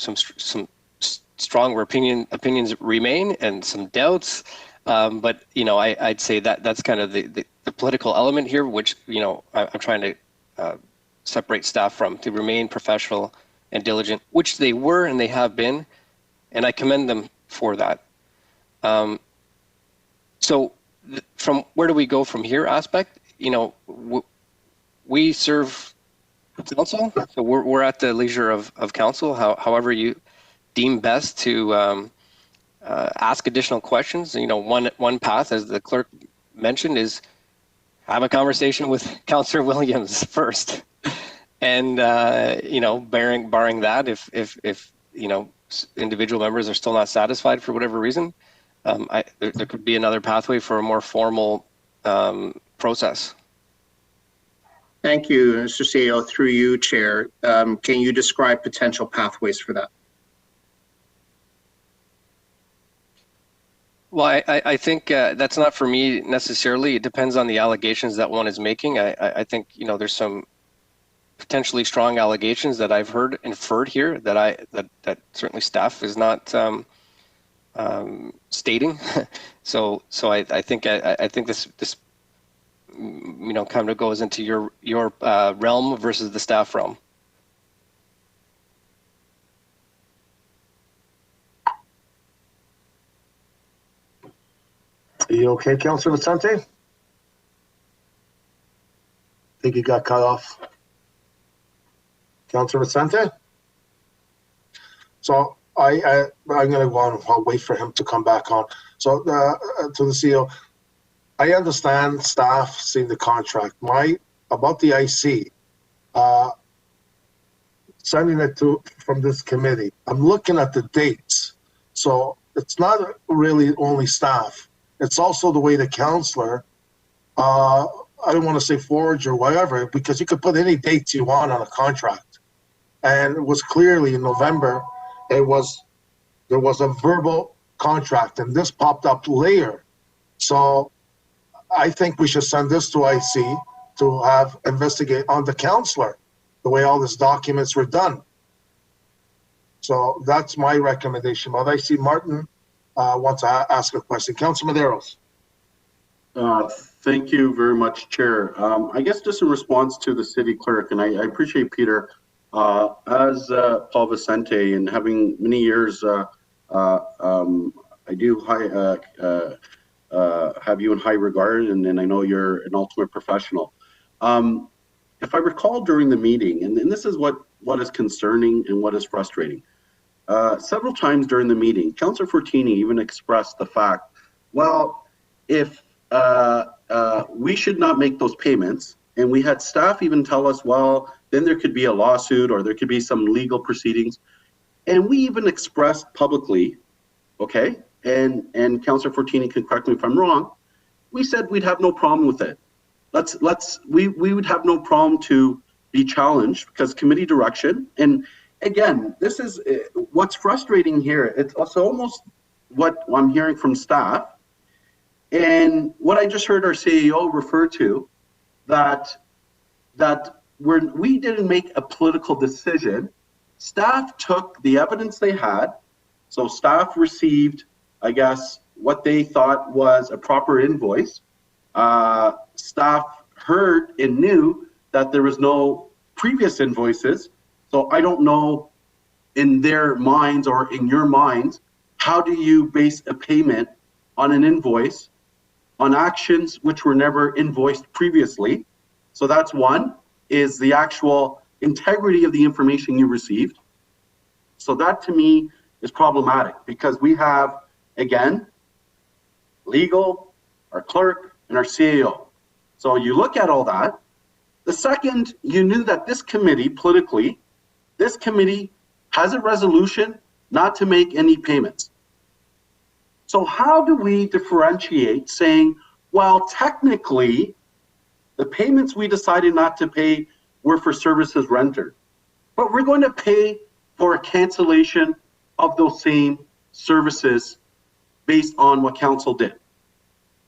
[SPEAKER 7] stronger opinions remain and some doubts, but I'd say that's kind of the political element here, which I'm trying to separate staff from, to remain professional and diligent, which they were and they have been, and I commend them for that. So from where do we go from here aspect, we serve council, so we're at the leisure of council, however you deem best to ask additional questions. You know, one path, as the clerk mentioned, is have a conversation with Councillor Williams first, and you know, barring that, if you know, individual members are still not satisfied for whatever reason, there could be another pathway for a more formal process.
[SPEAKER 2] Thank you, Mr. CEO. Through you, Chair. Can you describe potential pathways for that?
[SPEAKER 7] Well, I think that's not for me necessarily. It depends on the allegations that one is making. I think, you know, there's some potentially strong allegations that I've inferred here that certainly staff is not stating. so I think this you know, kind of goes into your realm versus the staff realm.
[SPEAKER 6] Are you okay, Councillor Vicente? I think he got cut off. Councillor Vicente? So I'm going to go on. I'll wait for him to come back on. So to the CEO, I understand staff seeing the contract. About the IC, sending it from this committee, I'm looking at the dates. So it's not really only staff. It's also the way the councillor, I don't want to say forge or whatever, because you could put any dates you want on a contract. And it was clearly in November, there was a verbal contract, and this popped up later. So I think we should send this to IC to have investigate on the councillor, the way all these documents were done. So that's my recommendation. But I see Martin wants to ask a question. Councilor Medeiros.
[SPEAKER 3] Thank you very much, Chair. I guess just in response to the city clerk, and I appreciate Peter, as Paul Vicente, and having many years, I do have you in high regard, and I know you're an ultimate professional. If I recall during the meeting, and this is what is concerning and what is frustrating, several times during the meeting, Councillor Fortini even expressed the fact, well, if we should not make those payments, and we had staff even tell us, well, then there could be a lawsuit or there could be some legal proceedings. And we even expressed publicly, okay, and Councillor Fortini can correct me if I'm wrong, we said we'd have no problem with it. We would have no problem to be challenged because committee direction. And again, this is what's frustrating here. It's also almost what I'm hearing from staff and what I just heard our CEO refer to, that we didn't make a political decision. Staff took the evidence they had. So staff received, I guess, what they thought was a proper invoice. Staff heard and knew that there was no previous invoices. So I don't know in their minds or in your minds, how do you base a payment on an invoice on actions which were never invoiced previously? So that's one, is the actual integrity of the information you received. So that to me is problematic because we have, again, legal, our clerk, and our CEO. So you look at all that. The second, you knew that this committee, politically, this committee has a resolution not to make any payments. So how do we differentiate saying, well, technically, the payments we decided not to pay were for services rendered, but we're going to pay for a cancellation of those same services based on what council did.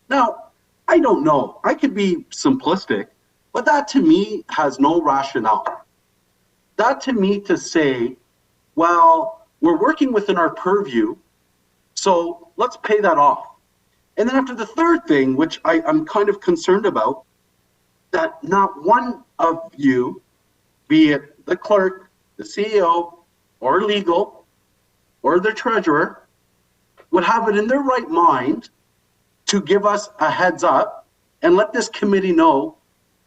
[SPEAKER 3] Now, I don't know. I could be simplistic, but that to me has no rationale. That to me to say, well, we're working within our purview, so let's pay that off. And then after the third thing, which I'm kind of concerned about, that not one of you, be it the clerk, the CEO, or legal, or the treasurer, would have it in their right mind to give us a heads up and let this committee know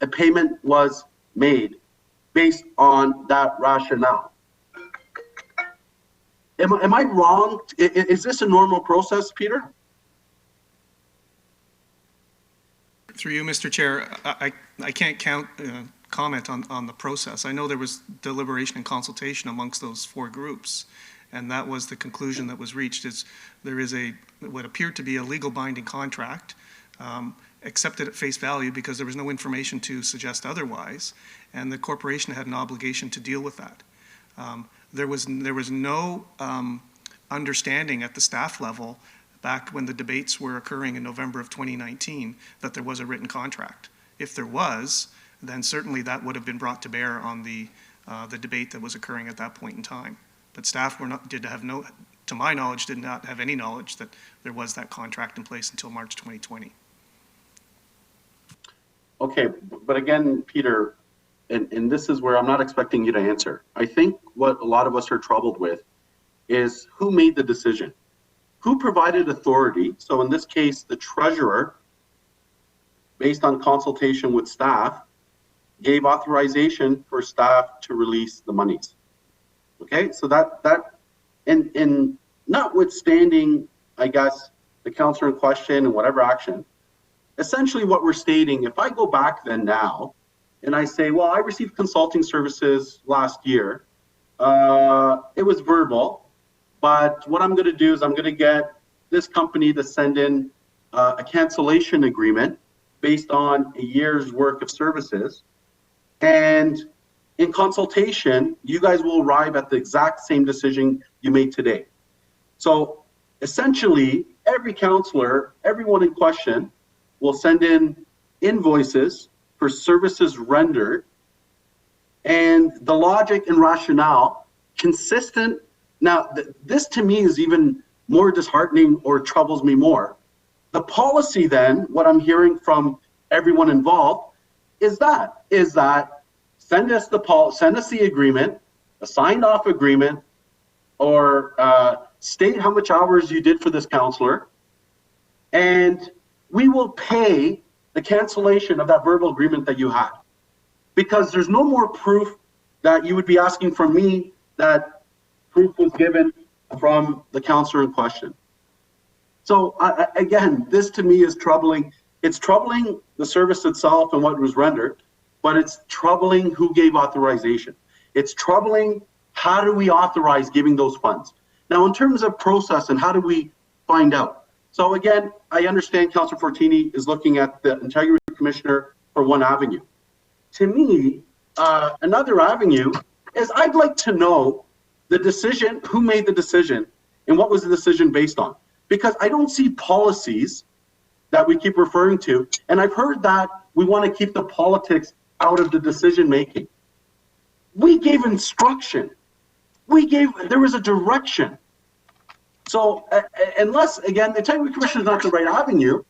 [SPEAKER 3] a payment was made based on that rationale. Am I wrong? Is this a normal process, Peter?
[SPEAKER 1] Through you, Mr. Chair, I can't comment on the process. I know there was deliberation and consultation amongst those four groups, and that was the conclusion that was reached. Is there is what appeared to be a legal binding contract, accepted at face value because there was no information to suggest otherwise, and the corporation had an obligation to deal with that. There was no understanding at the staff level back when the debates were occurring in November of 2019 that there was a written contract. If there was, then certainly that would have been brought to bear on the debate that was occurring at that point in time. But staff to my knowledge, did not have any knowledge that there was that contract in place until March 2020.
[SPEAKER 3] Okay, but again, Peter, and this is where I'm not expecting you to answer. I think what a lot of us are troubled with is who made the decision? Who provided authority? So in this case, the treasurer, based on consultation with staff, gave authorization for staff to release the monies. Okay, so and notwithstanding, I guess, the counselor in question and whatever action, essentially what we're stating, if I go back then now, and I say, well, I received consulting services last year, it was verbal, but what I'm going to do is I'm going to get this company to send in a cancellation agreement based on a year's work of services. And in consultation, you guys will arrive at the exact same decision you made today. So essentially, every counselor, everyone in question, will send in invoices for services rendered, and the logic and rationale consistent. Now, this to me is even more disheartening or troubles me more. The policy then, what I'm hearing from everyone involved, is that send us the agreement, a signed off agreement, or state how much hours you did for this counselor, and we will pay the cancellation of that verbal agreement that you had. Because there's no more proof that you would be asking from me that proof was given from the counselor in question. So again, this to me is troubling. It's troubling the service itself and what was rendered, but it's troubling who gave authorization. It's troubling how do we authorize giving those funds. Now, in terms of process and how do we find out? So again, I understand Councillor Fortini is looking at the Integrity Commissioner for one avenue. To me, another avenue is I'd like to know the decision, who made the decision, and what was the decision based on? Because I don't see policies that we keep referring to, and I've heard that we want to keep the politics out of the decision making. We gave instruction. There was a direction. So unless, again, the Integrity Commission is not the right avenue,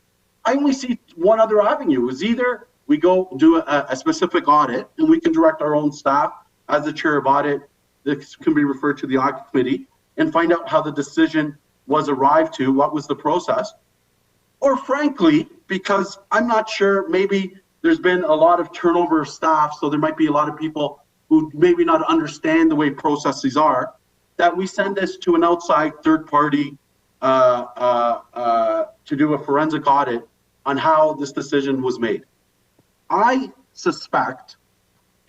[SPEAKER 3] I only see one other avenue. Is either we go do a specific audit and we can direct our own staff as the chair of audit, this can be referred to the audit committee, and find out how the decision was arrived to, what was the process. Or frankly, because I'm not sure, maybe there's been a lot of turnover of staff, so there might be a lot of people who maybe not understand the way processes are, that we send this to an outside third party to do a forensic audit on how this decision was made. I suspect,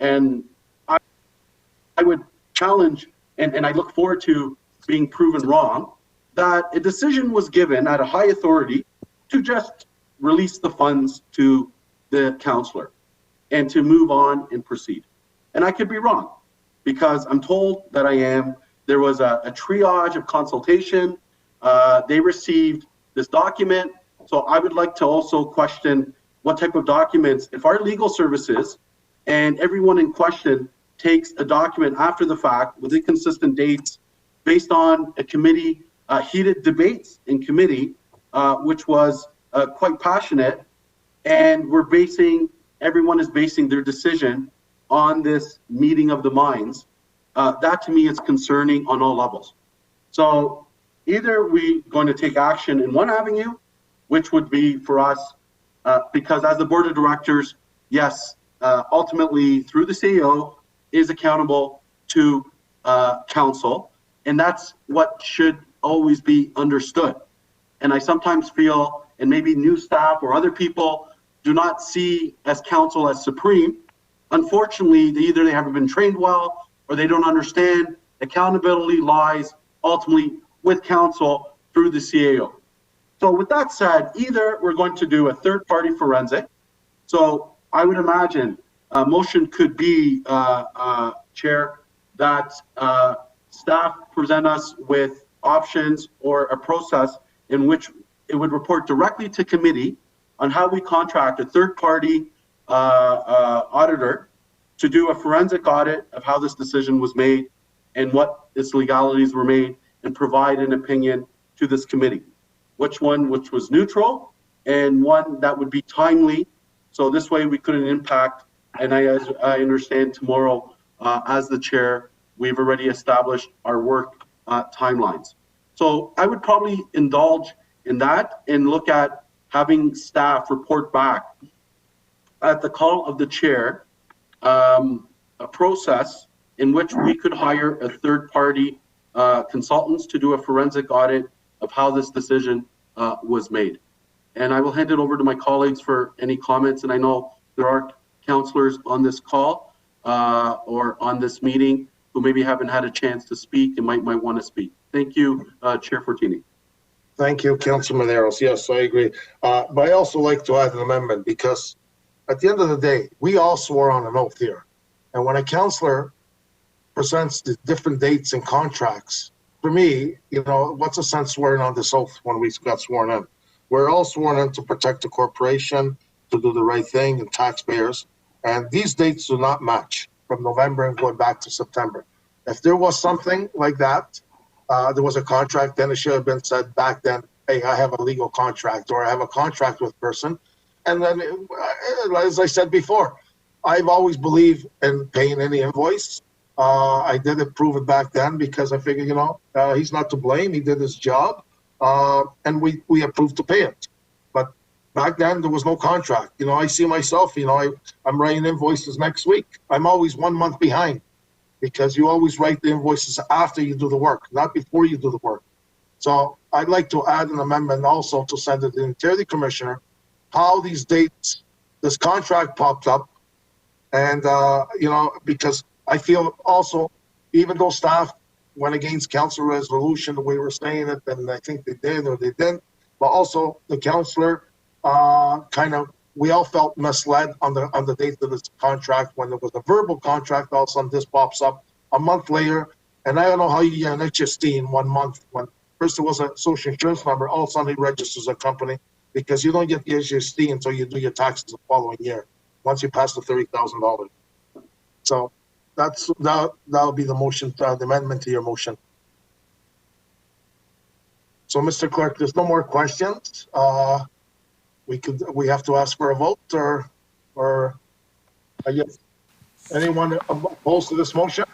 [SPEAKER 3] and I would challenge, and I look forward to being proven wrong, that a decision was given at a high authority to just release the funds to the counselor and to move on and proceed. And I could be wrong, because I'm told that I am. There was a triage of consultation. They received this document. So I would like to also question what type of documents, if our legal services and everyone in question takes a document after the fact with inconsistent dates based on a committee, heated debates in committee, which was quite passionate, and everyone is basing their decision on this meeting of the minds. That to me is concerning on all levels. So either we're going to take action in one avenue, which would be for us, because as the board of directors, yes, ultimately through the CEO is accountable to council, And that's what should always be understood. And I sometimes feel, and maybe new staff or other people do not see as council as supreme. Unfortunately, either they haven't been trained well or they don't understand accountability lies ultimately with council through the CAO. So with that said, either we're going to do a third-party forensic. So I would imagine a motion could be, Chair, that staff present us with options or a process in which it would report directly to committee on how we contract a third-party auditor to do a forensic audit of how this decision was made and what its legalities were made, and provide an opinion to this committee. Which was neutral and one that would be timely. So this way we couldn't impact, and as I understand tomorrow, as the chair, we've already established our work timelines. So I would probably indulge in that and look at having staff report back at the call of the chair, a process in which we could hire a third-party consultants to do a forensic audit of how this decision was made. And I will hand it over to my colleagues for any comments. And I know there are councillors on this call or on this meeting who maybe haven't had a chance to speak and might want to speak. Thank you, Chair Fortini.
[SPEAKER 6] Thank you, Councilor Maderos. Yes, I agree. But I also like to add an amendment because at the end of the day, we all swore on an oath here. And when a councillor presents the different dates and contracts, for me, what's the sense swearing on this oath when we got sworn in? We're all sworn in to protect the corporation, to do the right thing, and taxpayers. And these dates do not match from November and going back to September. If there was something like that, there was a contract, then it should have been said back then, hey, I have a legal contract or I have a contract with person. And then, as I said before, I've always believed in paying any invoice. I did approve it back then because I figured, he's not to blame. He did his job, and we approved to pay it. But back then, there was no contract. I see myself, I'm writing invoices next week. I'm always 1 month behind because you always write the invoices after you do the work, not before you do the work. So I'd like to add an amendment also to send it to the Integrity Commissioner, how these dates, this contract popped up, and, because I feel also, even though staff went against council resolution, the way we're saying it, and I think they did or they didn't, but also the councillor we all felt misled on the date of this contract. When there was a verbal contract, all of a sudden this pops up a month later, and I don't know how you get an HST in 1 month when first there was a social insurance number, all of a sudden it registers a company because you don't get the HST until you do your taxes the following year, once you pass the $30,000. So that'll be the motion, the amendment to your motion. So, Mr. Clerk, there's no more questions. We have to ask for a vote, or I guess anyone opposed to this motion?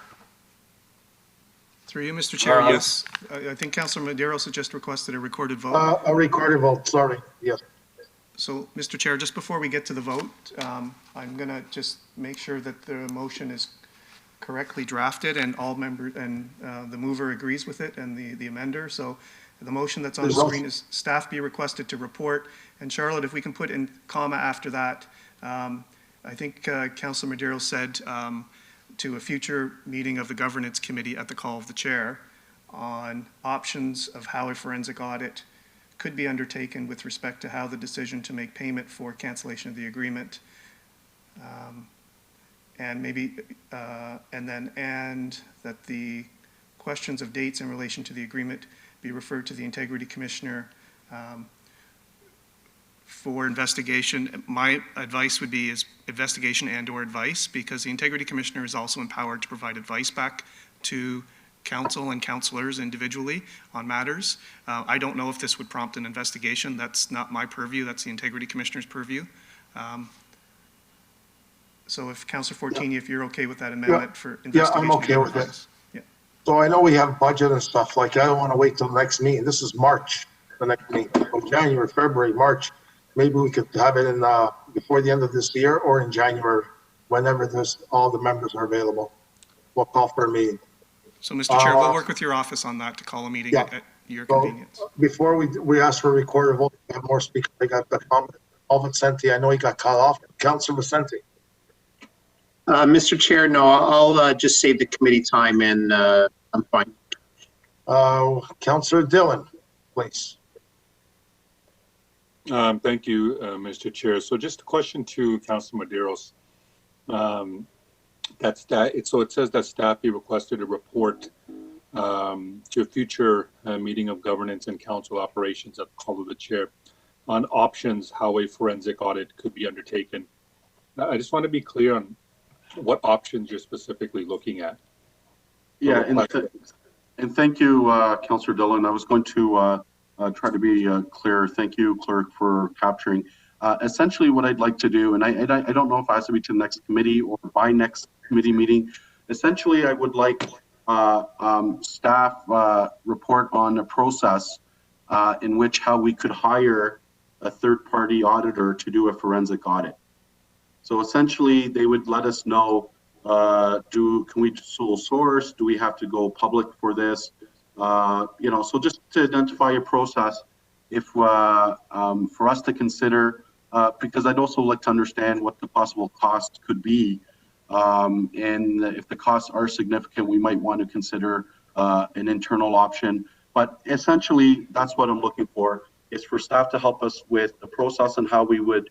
[SPEAKER 1] Through you, Mr. Chair, yes. I think Councilor Medeiros has just requested a recorded vote.
[SPEAKER 6] A recorded vote, sorry, yes.
[SPEAKER 1] So, Mr. Chair, just before we get to the vote, I'm going to just make sure that the motion is correctly drafted and all members and the mover agrees with it and the amender. So the motion that's on the screen is staff be requested to report. And Charlotte, if we can put in comma after that, I think Councilor Medeiros said to a future meeting of the governance committee at the call of the chair on options of how a forensic audit could be undertaken with respect to how the decision to make payment for cancellation of the agreement and that the questions of dates in relation to the agreement be referred to the Integrity Commissioner for investigation. My advice would be is investigation and/or advice, because the Integrity Commissioner is also empowered to provide advice back to council and councillors individually on matters. I don't know if this would prompt an investigation. That's not my purview. That's the Integrity Commissioner's purview. So if Councillor Fortini, if you're okay with that amendment for investigation.
[SPEAKER 6] Yeah, I'm okay with it.
[SPEAKER 1] Yeah.
[SPEAKER 6] So I know we have budget and stuff, like I don't want to wait till the next meeting. This is March, the next meeting, or January, February, March. Maybe we could have it in before the end of this year or in January, whenever all the members are available. We'll call for a meeting.
[SPEAKER 1] So, Mr. Chair, we'll work with your office on that to call a meeting
[SPEAKER 6] Yeah.
[SPEAKER 1] at your
[SPEAKER 6] So,
[SPEAKER 1] convenience.
[SPEAKER 6] before we ask for a recorded vote, we have more speakers. I got the comment. Paul Vicente, I know he got cut off. Councilor Vicente.
[SPEAKER 2] Mr. Chair, no, I'll just save the committee time and I'm fine.
[SPEAKER 6] Councilor Dillon, please.
[SPEAKER 5] Thank you, Mr. Chair. So just a question to Councilor Maderos. So it says that staff be requested to report to a future meeting of governance and council operations at the call of the chair on options how a forensic audit could be undertaken. I just want to be clear on what options you're specifically looking at.
[SPEAKER 3] Yeah, and thank you, Councillor Dillon. I was going to try to be clear. Thank you, Clerk, for capturing. Essentially, what I'd like to do, and I don't know if it has to be to the next committee or by next committee meeting. Essentially, I would like staff report on a process in which how we could hire a third-party auditor to do a forensic audit. So essentially, they would let us know, can we sole source? Do we have to go public for this? So just to identify a process if for us to consider, because I'd also like to understand what the possible cost could be. And if the costs are significant, we might want to consider an internal option. But essentially, that's what I'm looking for, is for staff to help us with the process and how we would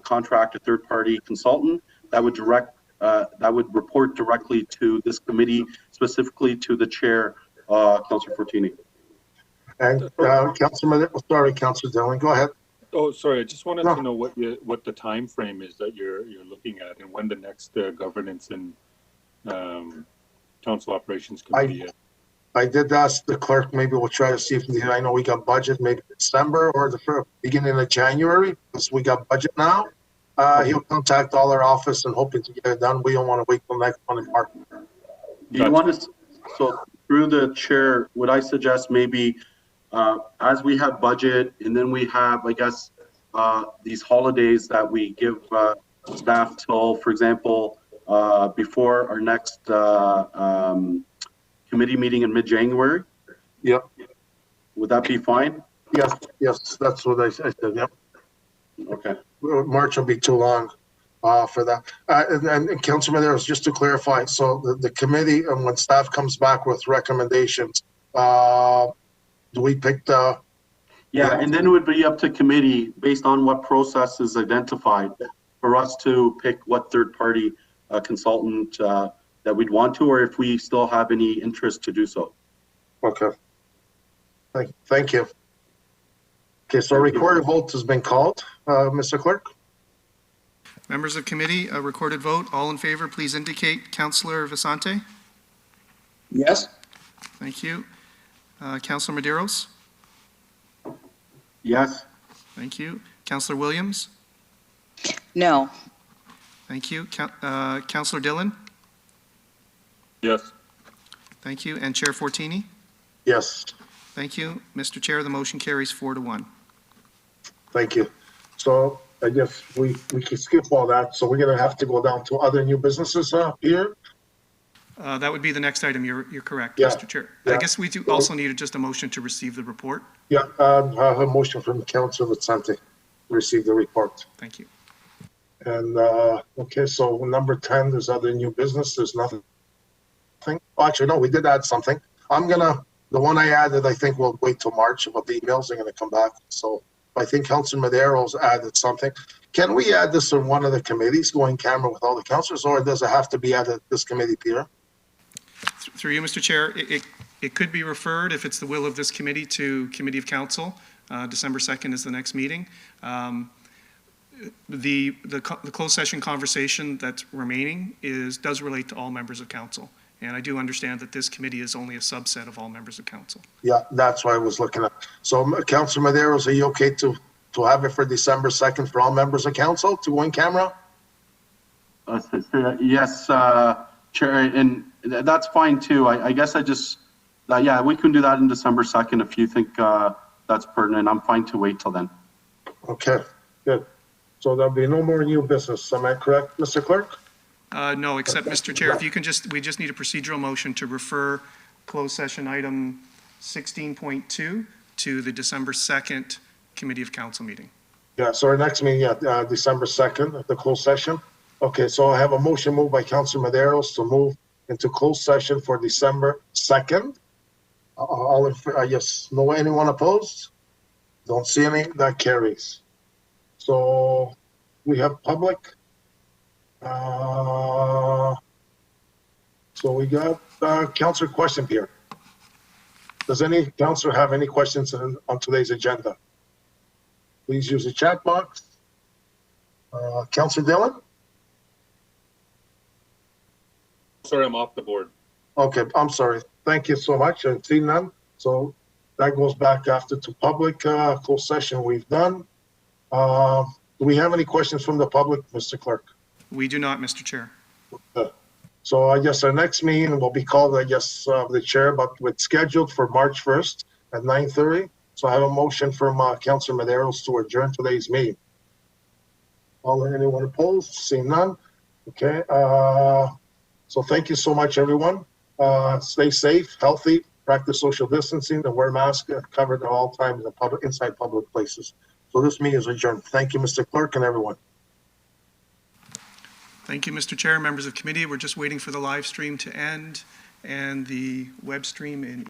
[SPEAKER 3] contract a third-party consultant that would report directly to this committee, specifically to the chair, Councillor Fortini.
[SPEAKER 6] And Councilor Dillon, go ahead.
[SPEAKER 5] Oh, sorry. I just wanted to know what the time frame is that you're looking at, and when the next governance and council operations can be.
[SPEAKER 6] I did ask the clerk. Maybe we'll try to see if I know we got budget maybe December or the beginning of January, because we got budget now. He'll contact all our office and hoping to get it done. We don't want to wait till next one in March.
[SPEAKER 3] Do you want to? So through the chair, would I suggest maybe as we have budget and then we have, I guess, these holidays that we give staff till, for example, before our next committee meeting in mid-January?
[SPEAKER 6] Yep.
[SPEAKER 3] Would that be fine?
[SPEAKER 6] Yes, that's what I said. Yep.
[SPEAKER 3] Okay.
[SPEAKER 6] March will be too long for that. And Councilor Maderos, just to clarify, so the committee, and when staff comes back with recommendations, do we pick the?
[SPEAKER 3] Yeah, and then it would be up to committee based on what process is identified for us to pick what third-party consultant that we'd want to, or if we still have any interest to do so.
[SPEAKER 6] Okay. Thank you. Okay, so a recorded vote has been called, Mr. Clerk.
[SPEAKER 1] Members of committee, a recorded vote. All in favor, please indicate. Councillor Vicente?
[SPEAKER 2] Yes.
[SPEAKER 1] Thank you. Councillor Maderos?
[SPEAKER 3] Yes.
[SPEAKER 1] Thank you. Councillor Williams?
[SPEAKER 4] No.
[SPEAKER 1] Thank you. Councillor Dillon?
[SPEAKER 5] Yes.
[SPEAKER 1] Thank you. And Chair Fortini?
[SPEAKER 6] Yes,
[SPEAKER 1] Thank you. Mr. Chair, the motion carries 4-1.
[SPEAKER 6] thank you. So I guess we can skip all that. So we're gonna have to go down to other new businesses here.
[SPEAKER 1] That would be the next item. You're correct,
[SPEAKER 6] Yeah.
[SPEAKER 1] Mr. Chair.
[SPEAKER 6] Yeah.
[SPEAKER 1] I guess we do also need just a motion to receive the report.
[SPEAKER 6] Yeah, I have a motion from Councilor Vicente to receive the report.
[SPEAKER 1] Thank you.
[SPEAKER 6] And, okay, so number 10, there's other new business. There's nothing. Oh, actually, no, we did add something. The one I added, I think we'll wait till March about the emails. They're gonna come back. So I think Councilor Maderos added something. Can we add this in one of the committees, going camera with all the councilors, or does it have to be added this committee, Peter?
[SPEAKER 1] Through you, Mr. Chair, it could be referred, if it's the will of this committee, to Committee of Council. December 2nd is the next meeting. The closed session conversation that's remaining does relate to all members of council. And I do understand that this committee is only a subset of all members of council.
[SPEAKER 6] Yeah, that's what I was looking at. So Councilor Maderos, are you okay to have it for December 2nd for all members of council to go in camera?
[SPEAKER 3] Yes, Chair, and that's fine too. I guess I just, yeah, we can do that in December 2nd if you think that's pertinent. I'm fine to wait till then.
[SPEAKER 6] Okay, good. So there'll be no more new business. Am I correct, Mr. Clerk?
[SPEAKER 1] No, except, Mr. Chair, if you can we just need a procedural motion to refer closed session item 16.2 to the December 2nd Committee of Council meeting.
[SPEAKER 6] Yeah, so our next meeting, December 2nd, the closed session. Okay, so I have a motion moved by Councilor Maderos to move into closed session for December 2nd. All in, yes, no, anyone opposed? Don't see any, that carries. So we have public. So we got councilor question here. Does any councilor have any questions on today's agenda? Please use the chat box. Councilor Dillon?
[SPEAKER 5] Sorry, I'm off the board.
[SPEAKER 6] Okay, I'm sorry. Thank you so much. I see none. So that goes back after to public closed session we've done. Do we have any questions from the public, Mr. Clerk?
[SPEAKER 1] We do not, Mr. Chair.
[SPEAKER 6] So I guess our next meeting will be called, I guess, the chair, but it's scheduled for March 1st at 9:30. So I have a motion from Councilor Maderos to adjourn today's meeting. Anyone opposed? Seeing none. Okay. So thank you so much, everyone. Stay safe, healthy, practice social distancing, and wear masks covered at all times in inside public places. So this meeting is adjourned. Thank you, Mr. Clerk, and everyone.
[SPEAKER 1] Thank you, Mr. Chair, members of committee. We're just waiting for the live stream to end and the web stream in